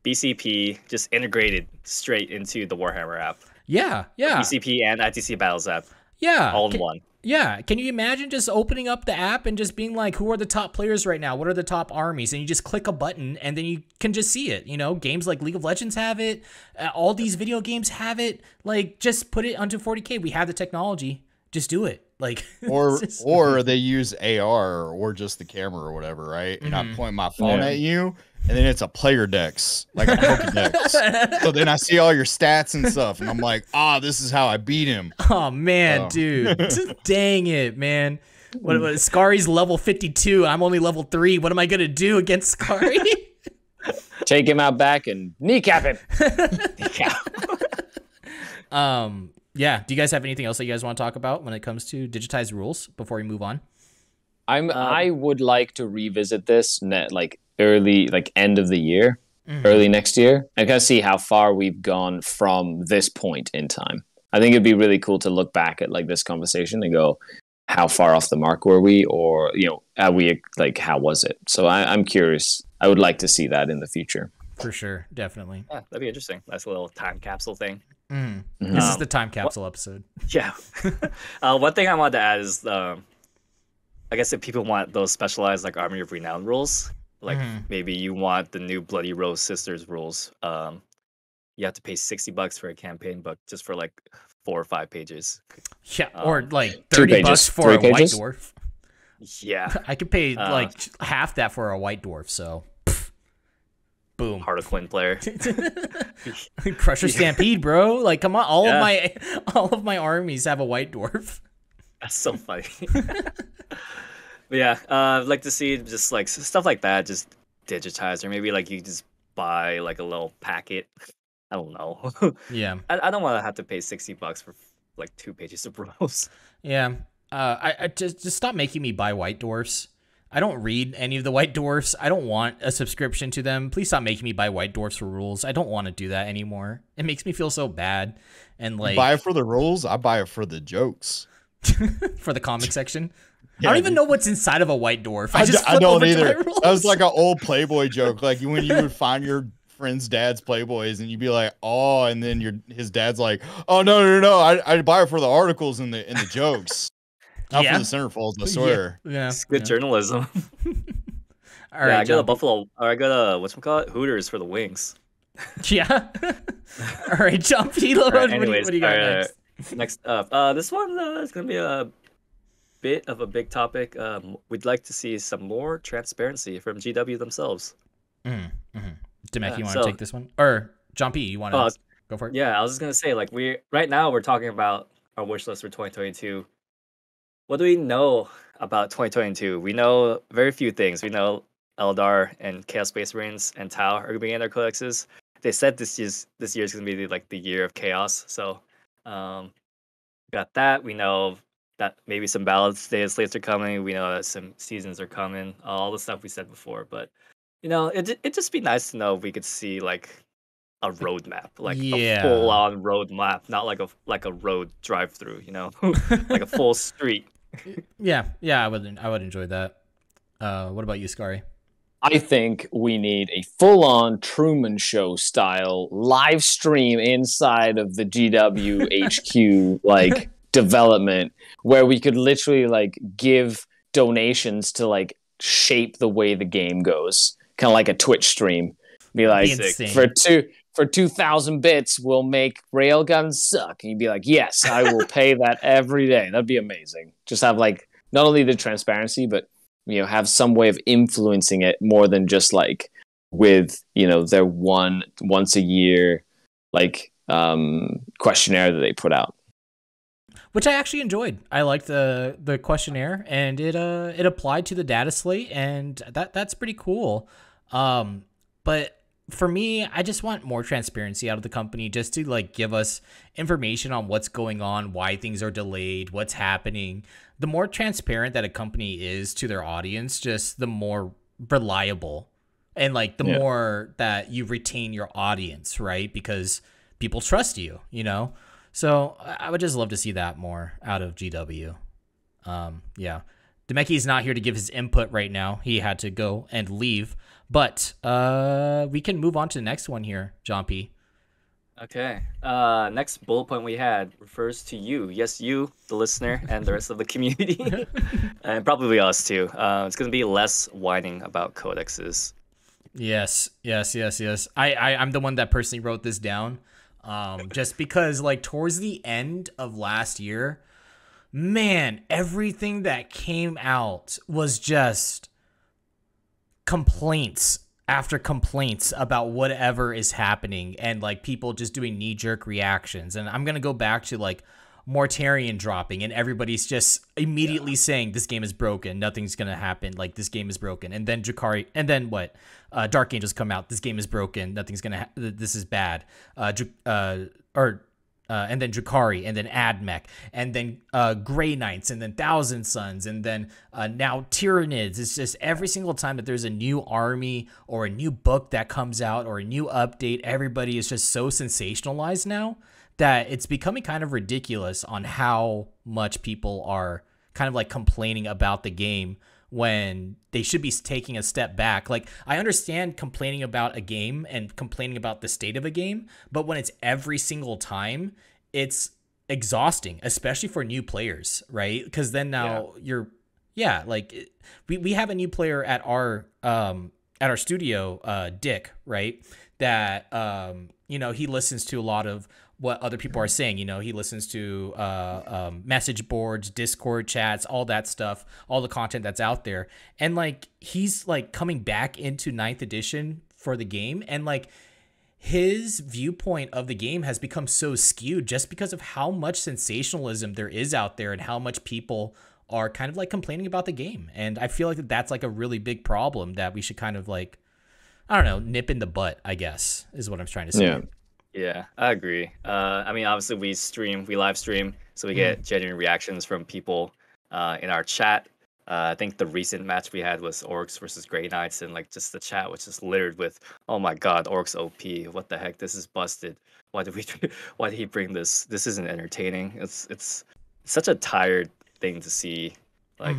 BCP just integrated straight into the Warhammer app. Yeah. BCP and ITC Battles app. Yeah. All in one. Yeah. Can you imagine just opening up the app and just being like, who are the top players right now? What are the top armies? And you just click a button and then you can just see it. Games like League of Legends have it. All these video games have it. Like, just put it onto 40K. We have the technology. Just do it. Like, or they use AR or just the camera or whatever, right? And I point my phone at you, and then it's a player dex, like a Pokedex. So then I see all your stats and stuff, and I'm like, this is how I beat him. Oh man, dude, dang it, man. What Scari's level 52? I'm only level 3. What am I gonna do against Scary? Take him out back and kneecap him. Yeah. Do you guys have anything else that you guys want to talk about when it comes to digitized rules before we move on? I would like to revisit this early, end of the year, early next year. I gotta see how far we've gone from this point in time. I think it'd be really cool to look back at this conversation and go, how far off the mark were we, or how was it? So I'm curious. I would like to see that in the future. For sure, definitely. Yeah, that'd be interesting. Nice little time capsule thing. This is the time capsule episode. Yeah. One thing I wanted to add is, I guess if people want those specialized Army of Renown rules, maybe you want the new Bloody Rose Sisters rules. You have to pay $60 for a campaign book just for 4 or 5 pages. Yeah, or $30 for a white dwarf. Yeah, I could pay half that for a white dwarf. So. Boom. Harlequin player. Crusher Stampede, bro. Come on, all of my armies have a white dwarf. That's so funny. But yeah, I'd like to see just stuff like that just digitized, or maybe you just buy a little packet. I don't know. Yeah. I don't want to have to pay $60 for 2 pages of rules. Yeah. I just stop making me buy white dwarfs. I don't read any of the white dwarfs. I don't want a subscription to them. Please stop making me buy white dwarfs for rules. I don't want to do that anymore. It makes me feel so bad. And buy it for the rules. I buy it for the jokes. For the comic section. Yeah, I don't even know what's inside of a white dwarf. I don't either. That was like an old Playboy joke. When you would find your friend's dad's Playboys and you'd be like, oh, and then his dad's like, oh no. I buy it for the articles and the jokes. Not for the centerfolds, I swear. Yeah. It's good journalism. All right, I got a Buffalo, or I got a, whatchamacallit, Hooters for the wings. Yeah. All right, Jumpy, what do you got next? Next up, this one is going to be a bit of a big topic. We'd like to see some more transparency from GW themselves. Demek, you want to take this one? Or Jumpy, you want to go for it? Yeah, I was just going to say, right now we're talking about our wish list for 2022. What do we know about 2022? We know very few things. We know Eldar and Chaos Space Marines and Tau are going to be in their codexes. They said this year's going to be the year of chaos. So, got that. We know that maybe some ballad slates are coming. We know that some seasons are coming. All the stuff we said before. But it'd just be nice to know if we could see a roadmap, a full-on roadmap, not like a road drive-through. Like a full street. Yeah, I would enjoy that. What about you, Scary? I think we need a full-on Truman Show style live stream inside of the GW HQ development, where we could literally give donations to shape the way the game goes, kind of like a Twitch stream. Be for 2,000 bits, we'll make railguns suck. And you'd be like, yes, I will pay that every day. That'd be amazing. Just have not only the transparency, but have some way of influencing it more than just with their once a year questionnaire that they put out. Which I actually enjoyed. I liked the questionnaire, and it applied to the data slate, and that's pretty cool. But for me, I just want more transparency out of the company, just to give us information on what's going on, why things are delayed, what's happening. The more transparent that a company is to their audience, just the more reliable, and more that you retain your audience, right? Because people trust you, So I would just love to see that more out of GW. Yeah. Demeki's not here to give his input right now. He had to go and leave. But we can move on to the next one here, John P. Okay. Next bullet point we had refers to you. Yes, you, the listener, and the rest of the community, and probably us too. It's gonna be less whining about codexes. Yes. I'm the one that personally wrote this down, just because like towards the end of last year, man, everything that came out was just complaints after complaints about whatever is happening, and like people just doing knee-jerk reactions. And I'm gonna go back to like Mortarion dropping, and everybody's just immediately saying this game is broken, nothing's gonna happen, like this game is broken. And then Drakari, and then what? Dark Angels come out, this game is broken, nothing's gonna this is bad. And then Drakari, and then Admech, and then Grey Knights, and then Thousand Sons, and then now Tyranids. It's just every single time that there's a new army or a new book that comes out or a new update, everybody is just so sensationalized now that it's becoming kind of ridiculous on how much people are kind of like complaining about the game when they should be taking a step back. Like, I understand complaining about a game and complaining about the state of a game, but when it's every single time, it's exhausting, especially for new players, right? Because then now we have a new player at our studio, Dick, right? That he listens to a lot of what other people are saying. He listens to message boards, Discord chats, all that stuff, all the content that's out there. And like, he's like coming back into 9th edition for the game, and like his viewpoint of the game has become so skewed just because of how much sensationalism there is out there and how much people are kind of like complaining about the game. And I feel like that's like a really big problem that we should kind of like, I don't know, nip in the butt, I guess, is what I'm trying to say. Yeah, I agree. I mean, obviously we live stream, so we get genuine reactions from people in our chat. I think the recent match we had was Orcs versus Grey Knights, and like just the chat was just littered with, "Oh my God, Orcs OP! What the heck? This is busted. Why did he bring this? This isn't entertaining." It's such a tired thing to see. Like,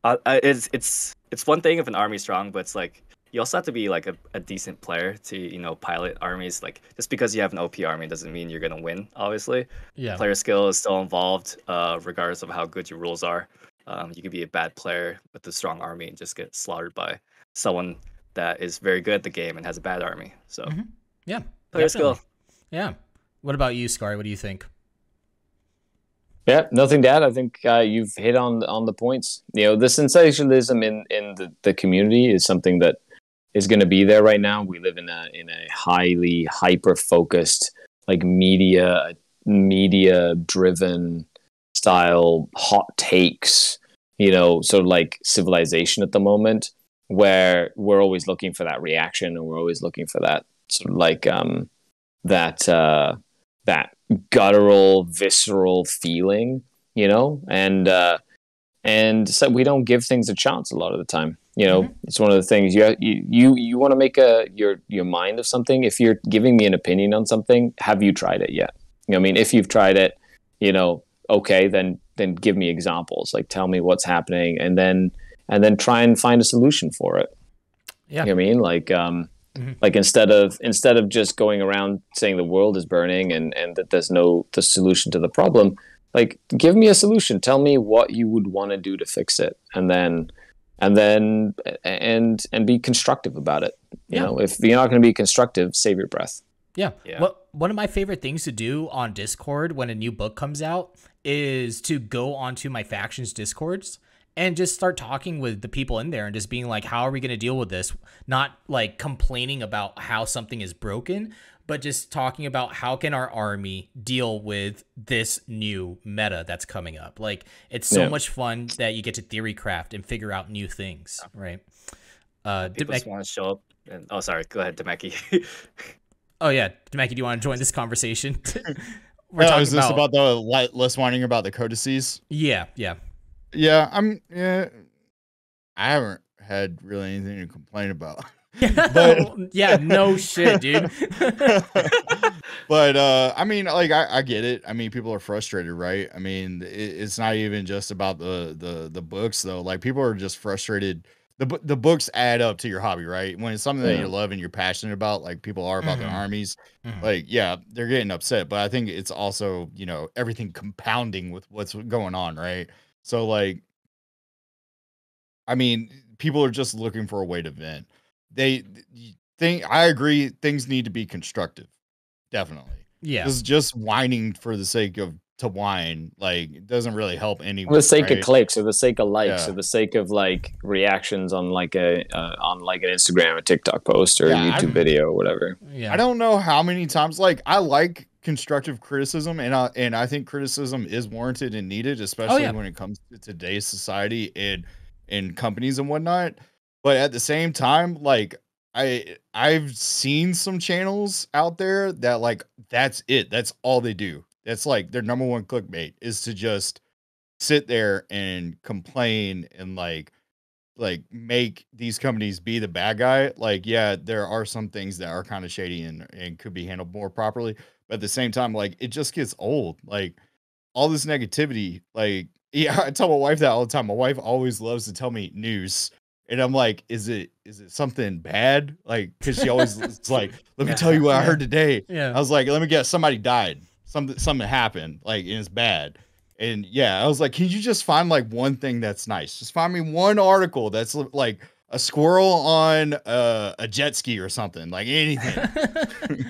it's one thing if an army's strong, but it's like you also have to be like a decent player to pilot armies. Like, just because you have an OP army doesn't mean you're gonna win. Obviously, player skill is still involved, regardless of how good your rules are. You could be a bad player with a strong army and just get slaughtered by someone that is very good at the game and has a bad army. So player skill. Yeah. What about you, Scar? What do you think? Yeah, nothing to add. I think you've hit on the points. The sensationalism in the community is something that is going to be there right now. We live in a highly hyper focused, like media driven style hot takes, sort of like civilization at the moment, where we're always looking for that reaction, and we're always looking for that sort of like that guttural, visceral feeling, and so we don't give things a chance a lot of the time. It's one of the things you want to make your mind of something. If you're giving me an opinion on something, have you tried it yet? I mean, if you've tried it, okay, then give me examples. Like, tell me what's happening, and then try and find a solution for it. Yeah, I mean, like like instead of just going around saying the world is burning and that there's no the solution to the problem, like, give me a solution. Tell me what you would want to do to fix it, and be constructive about it. You know, if you're not going to be constructive, save your breath. Yeah. One of my favorite things to do on Discord when a new book comes out is to go onto my faction's Discords and just start talking with the people in there and just being like, how are we going to deal with this? Not like complaining about how something is broken, but just talking about how can our army deal with this new meta that's coming up. Like, it's so much fun that you get to theory craft and figure out new things, right? People just want to show up and sorry, go ahead, Demeki. Oh yeah, Demeki, do you want to join this conversation? Is this about the less whining about the codices? Yeah. I haven't had really anything to complain about. But yeah, no shit, dude. But I mean, like I get it. I mean, people are frustrated, right? I mean, it's not even just about the books though. Like people are just frustrated. The books add up to your hobby, right? When it's something that you love and you're passionate about, like people are about their armies. Like, yeah, they're getting upset, but I think it's also, you know, everything compounding with what's going on, right? So like, I mean, people are just looking for a way to vent. They think I agree things need to be constructive. Definitely. Yeah. Just whining for the sake of to whine, like it doesn't really help anyone. For the sake right? of clicks, or the sake of likes, Yeah. or the sake of like reactions on like an Instagram or TikTok post or Yeah, YouTube video or whatever. Yeah. I don't know how many times, like I like constructive criticism, and I think criticism is warranted and needed, especially when it comes to today's society and companies and whatnot. But at the same time, like I've seen some channels out there that like that's it. That's all they do. That's like their number one clickbait is to just sit there and complain and like make these companies be the bad guy. Like, yeah, there are some things that are kind of shady and could be handled more properly. But at the same time, like it just gets old. Like all this negativity, like yeah, I tell my wife that all the time. My wife always loves to tell me news. And I'm like, is it something bad? Like, cause she always it's like, let me tell you what I heard today. Yeah. I was like, let me guess, somebody died. Something happened, like, and it's bad. And yeah, I was like, can you just find like one thing that's nice? Just find me one article that's like a squirrel on a jet ski or something, like anything.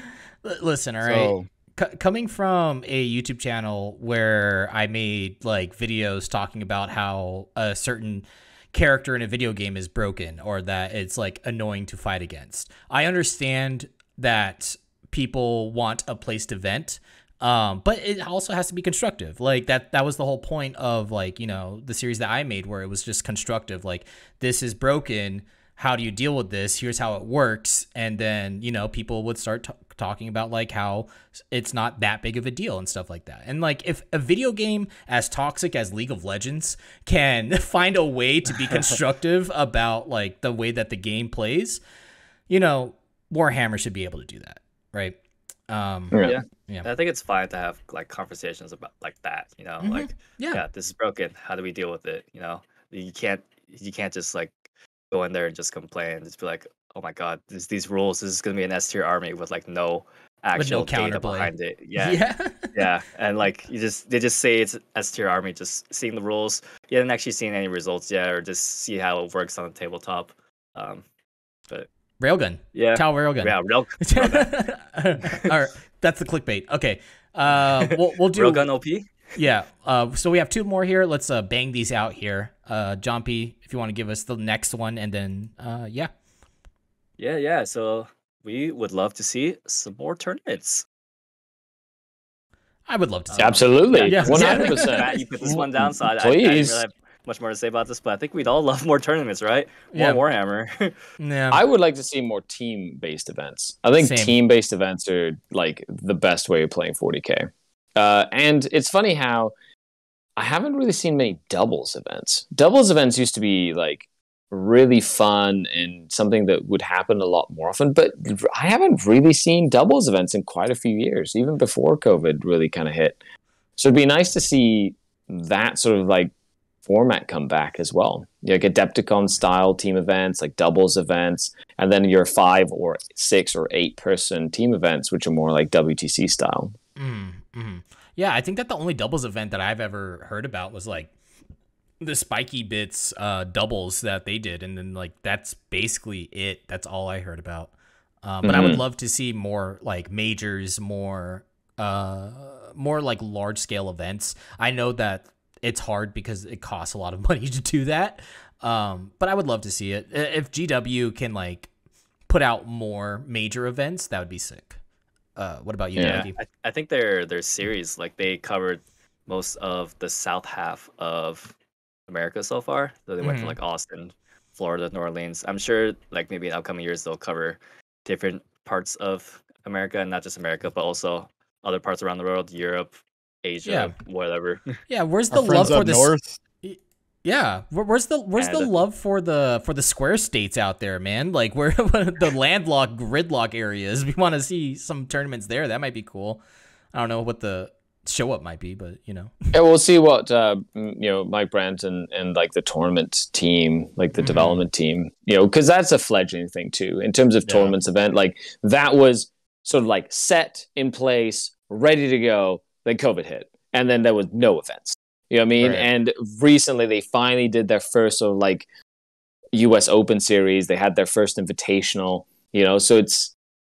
Listen, all right. Coming from a YouTube channel where I made like videos talking about how a certain character in a video game is broken or that it's like annoying to fight against, I understand that people want a place to vent. But it also has to be constructive. Like that was the whole point of like, you know, the series that I made where it was just constructive. Like this is broken. How do you deal with this? Here's how it works. And then, you know, people would start talking about like how it's not that big of a deal and stuff like that. And like if a video game as toxic as League of Legends can find a way to be constructive about like the way that the game plays, you know, Warhammer should be able to do that. Right. Yeah. I think it's fine to have like conversations about like that, you know, like this is broken. How do we deal with it? You know, you can't just like go in there and just complain. Just be like, oh my god, these rules. This is gonna be an S tier army with like no actual data behind it. Yeah. And like they just say it's S tier army, just seeing the rules. You haven't actually seen any results yet, or just see how it works on the tabletop. But Railgun. Yeah. Cal Railgun. Yeah, Railgun. All right. That's the clickbait. Okay. We'll do Railgun OP? Yeah. So we have two more here. Let's bang these out here. John P, if you want to give us the next one, and then yeah. Yeah. So we would love to see some more tournaments. I would love to see absolutely. Yeah. 100%. Matt, you put this one down, so I didn't really have much more to say about this, but I think we'd all love more tournaments, right? More Warhammer. Yeah. I would like to see more team-based events. I think team-based events are like the best way of playing 40K. And it's funny how I haven't really seen many doubles events. Doubles events used to be like really fun and something that would happen a lot more often, but I haven't really seen doubles events in quite a few years, even before COVID really kind of hit. So it'd be nice to see that sort of like format come back as well. Like Adepticon style team events, like doubles events, and then your 5 or 6 or 8 person team events, which are more like WTC style. Mm-hmm. Yeah, I think that the only doubles event that I've ever heard about was like the Spiky Bits doubles that they did, and then like that's basically it. That's all I heard about. But I would love to see more like majors, more like large scale events. I know that it's hard because it costs a lot of money to do that. But I would love to see it. If GW can like put out more major events, that would be sick. What about you, Jackie? I think their series, like they covered most of the south half of America so far. So they went to like Austin, Florida, New Orleans. I'm sure like maybe in upcoming years they'll cover different parts of America, and not just America, but also other parts around the world, Europe, Asia, whatever. Yeah, where's the love for this? North? Yeah, where's the love for the square states out there, man? Like where the landlocked gridlock areas. We want to see some tournaments there. That might be cool. I don't know what the show up might be, but you know. Yeah, we'll see what Mike Brandt and like the tournament team, like the development team, because that's a fledgling thing too in terms of tournaments event. Like that was sort of like set in place, ready to go. Then COVID hit, and then there was no events. You know what I mean? Right. And recently they finally did their first sort of like US Open series. They had their first invitational, so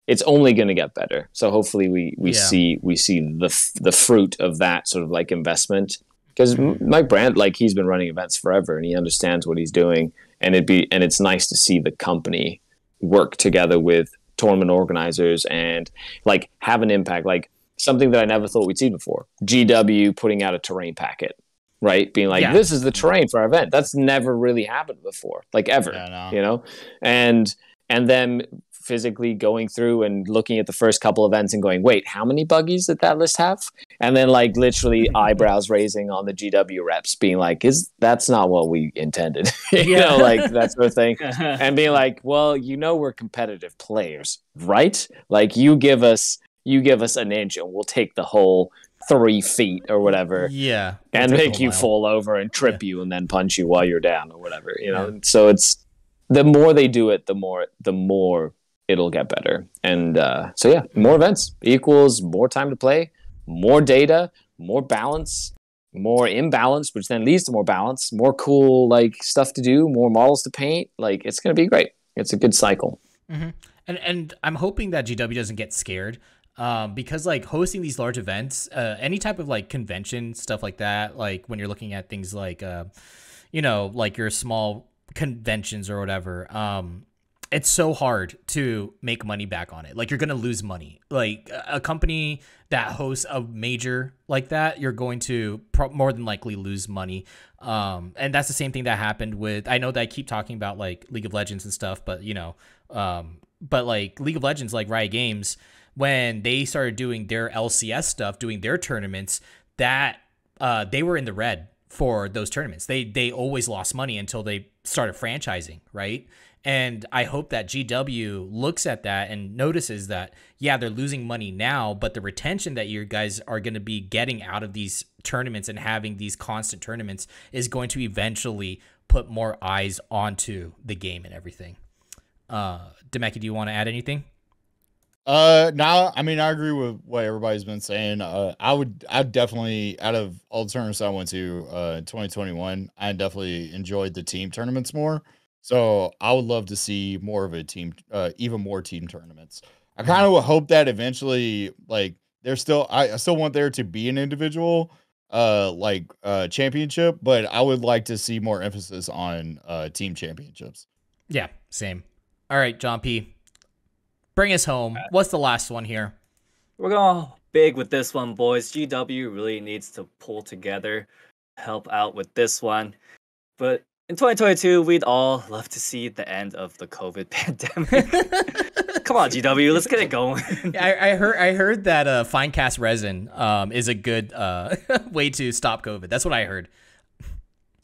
it's only going to get better. So hopefully we see the fruit of that sort of like investment, because Mike Brandt, like he's been running events forever and he understands what he's doing, and it's nice to see the company work together with tournament organizers and like have an impact, like something that I never thought we'd see before. GW putting out a terrain packet. Right, being like, this is the terrain for our event. That's never really happened before, like ever. And then physically going through and looking at the first couple events and going, wait, how many buggies did that list have? And then like literally eyebrows raising on the GW reps, being like, that's not what we intended, like that sort of thing, and being like, well, we're competitive players, right? Like you give us an inch and we'll take the whole 3 feet or whatever, and make you fall over and trip you and then punch you while you're down or whatever, So it's the more they do it, the more it'll get better. And more events equals more time to play, more data, more balance, more imbalance, which then leads to more balance, more cool like stuff to do, more models to paint. Like it's gonna be great. It's a good cycle. And I'm hoping that GW doesn't get scared. Because like hosting these large events, any type of like convention stuff like that, like when you're looking at things like, like your small conventions or whatever, it's so hard to make money back on it. Like you're going to lose money. Like a company that hosts a major like that, you're going to more than likely lose money. And that's the same thing that happened with, I know that I keep talking about like League of Legends and stuff, but but like League of Legends, like Riot Games, when they started doing their LCS stuff, doing their tournaments, that they were in the red for those tournaments. They always lost money until they started franchising, right? And I hope that GW looks at that and notices that, they're losing money now, but the retention that you guys are going to be getting out of these tournaments and having these constant tournaments is going to eventually put more eyes onto the game and everything. Demeki, do you want to add anything? No, I mean, I agree with what everybody's been saying. I'd definitely, out of all the tournaments I went to, in 2021, I definitely enjoyed the team tournaments more. So I would love to see more of a team, even more team tournaments. I kind of hope that eventually, like, I still want there to be an individual, championship, but I would like to see more emphasis on, team championships. Yeah, same. All right, John P. Bring us home. What's the last one here? We're going big with this one, boys. GW really needs to pull together, help out with this one. But in 2022, we'd all love to see the end of the COVID pandemic. Come on, GW, let's get it going. I heard that Finecast resin is a good way to stop COVID. That's what I heard.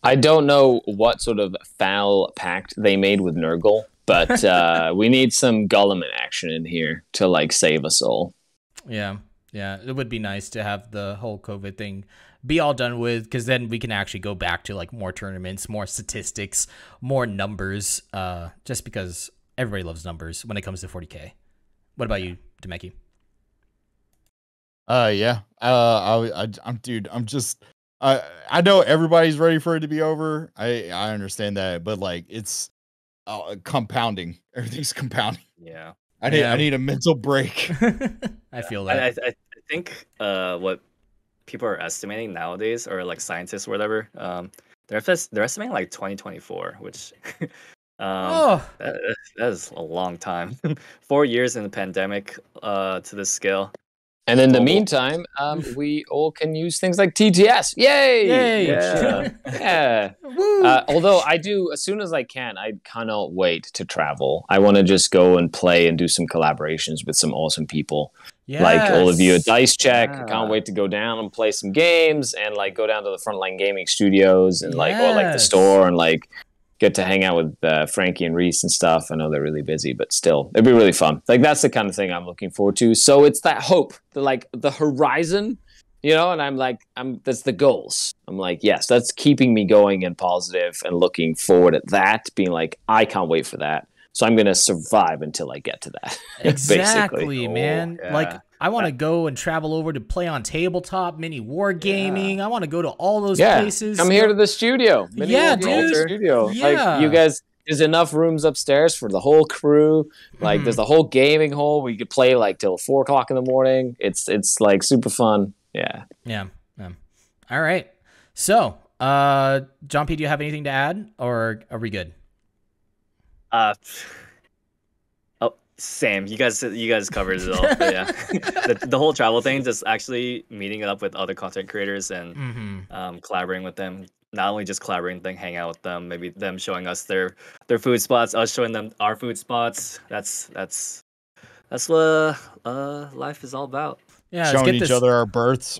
I don't know what sort of foul pact they made with Nurgle, but we need some Gollum action in here to like save us all. Yeah, it would be nice to have the whole COVID thing be all done with, because then we can actually go back to like more tournaments, more statistics, more numbers. Just because everybody loves numbers when it comes to 40K. What about you, Demeki? I know everybody's ready for it to be over. I understand that, but like it's compounding. Everything's compounding. Yeah. I need a mental break. I feel that. I think what people are estimating nowadays, or like scientists or whatever, they're estimating like 2024, which that is a long time. 4 years in the pandemic to this scale. And in the meantime, we all can use things like TTS. Yay! Yay! Yeah. Yeah. Woo! Although I do, as soon as I can, I cannot wait to travel. I want to just go and play and do some collaborations with some awesome people. Like all of you at Dice Check. I can't wait to go down and play some games and like go down to the Frontline Gaming Studios and like or like the store and like get to hang out with Frankie and Reese and stuff. I know they're really busy, but still, it'd be really fun. Like that's the kind of thing I'm looking forward to. So it's that hope, the horizon, you know. And that's the goals. I'm like, yes, that's keeping me going and positive and looking forward at that. Being like, I can't wait for that. So I'm gonna survive until I get to that. Exactly, man. yeah. Like I want to go and travel over to play on tabletop, mini wargaming. I want to go to all those places. Come here to the studio. Yeah, dude. Studio. Yeah. Like you guys, there's enough rooms upstairs for the whole crew. Like there's the whole gaming hall where you could play like till 4 o'clock in the morning. It's like super fun. Yeah. Yeah. All right. So, John P, do you have anything to add, or are we good? Sam, you guys covered it all. But yeah, the whole travel thing, just actually meeting up with other content creators and collaborating with them. Not only just collaborating, then hang out with them. Maybe them showing us their food spots, us showing them our food spots. That's what life is all about. Yeah, showing each other our birth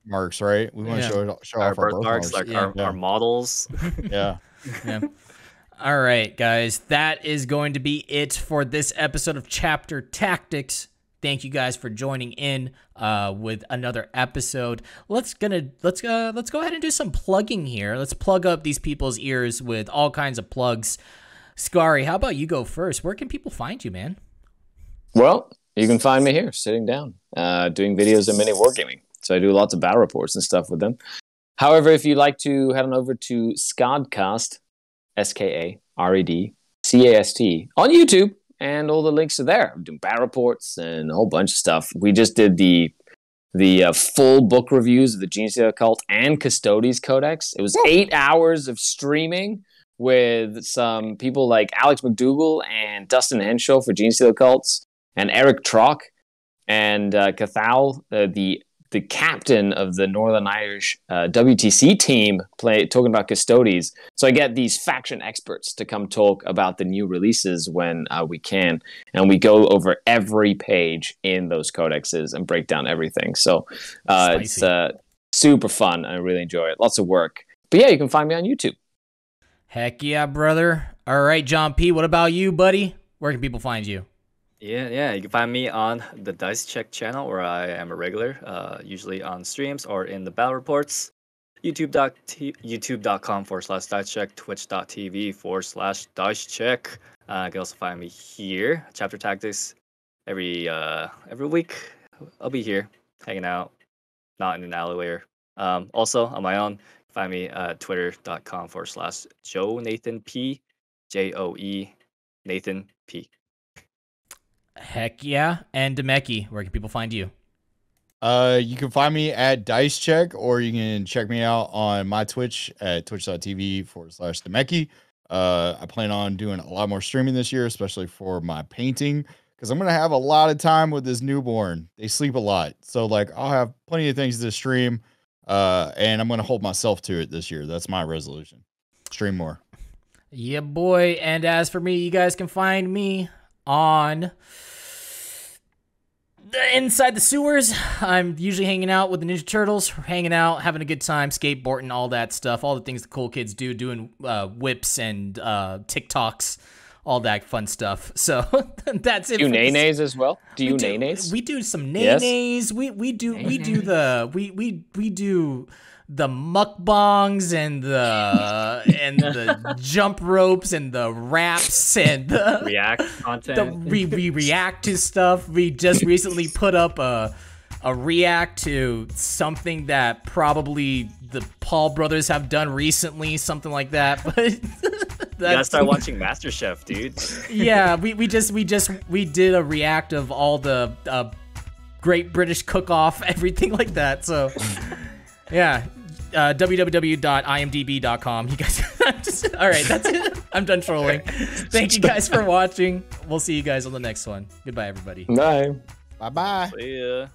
marks, right? We want to show our off our birthmarks, like our models. Yeah. All right, guys, that is going to be it for this episode of Chapter Tactics. Thank you guys for joining in with another episode. Let's go ahead and do some plugging here. Let's plug up these people's ears with all kinds of plugs. Scary, how about you go first? Where can people find you, man? Well, you can find me here, sitting down, doing videos of mini wargaming. So I do lots of battle reports and stuff with them. However, if you'd like to head on over to Skadcast, SKAREDCAST on YouTube, and all the links are there. I'm doing battle reports and a whole bunch of stuff. We just did the full book reviews of the Genius of the Occult and Custodes Codex. It was 8 hours of streaming with some people like Alex McDougall and Dustin Henshaw for Genius of the Occult, and Eric Trock and Cathal, the captain of the Northern Irish WTC team, talking about Custodes. So I get these faction experts to come talk about the new releases when we can, and we go over every page in those codexes and break down everything. So it's super fun. I really enjoy it. Lots of work. But yeah, you can find me on YouTube. Heck yeah, brother. All right, John P., what about you, buddy? Where can people find you? Yeah. You can find me on the Dice Check channel, where I am a regular, usually on streams or in the battle reports. YouTube.com/DiceCheck, Twitch.tv/DiceCheck. You can also find me here, Chapter Tactics, every week. I'll be here, hanging out, not in an alleyway. Also on my own, find me at Twitter.com/JoeNathanP, JOE Nathan P. Heck yeah. And Demeki, where can people find you? You can find me at Dice Check, or you can check me out on my Twitch at twitch.tv/Demeki. I plan on doing a lot more streaming this year, especially for my painting, because I'm going to have a lot of time with this newborn. They sleep a lot. So like I'll have plenty of things to stream, and I'm going to hold myself to it this year. That's my resolution. Stream more. Yeah, boy. And as for me, you guys can find me on Inside the Sewers. I'm usually hanging out with the Ninja Turtles, hanging out, having a good time, skateboarding, all that stuff, all the things the cool kids do, doing whips and TikToks, all that fun stuff. So that's it. Do you nays as well? Do you nays? We do some nays. We do the mukbangs and the jump ropes and the raps and the React content. We react to stuff. We just recently put up a react to something that probably the Paul brothers have done recently, something like that. But you gotta start watching MasterChef, dude. Yeah, we did a react of all the Great British Cook-Off, everything like that. So yeah. www.imdb.com. You guys, all right, that's it. I'm done trolling. Thank you guys for watching. We'll see you guys on the next one. Goodbye, everybody. Bye. Bye-bye. See ya.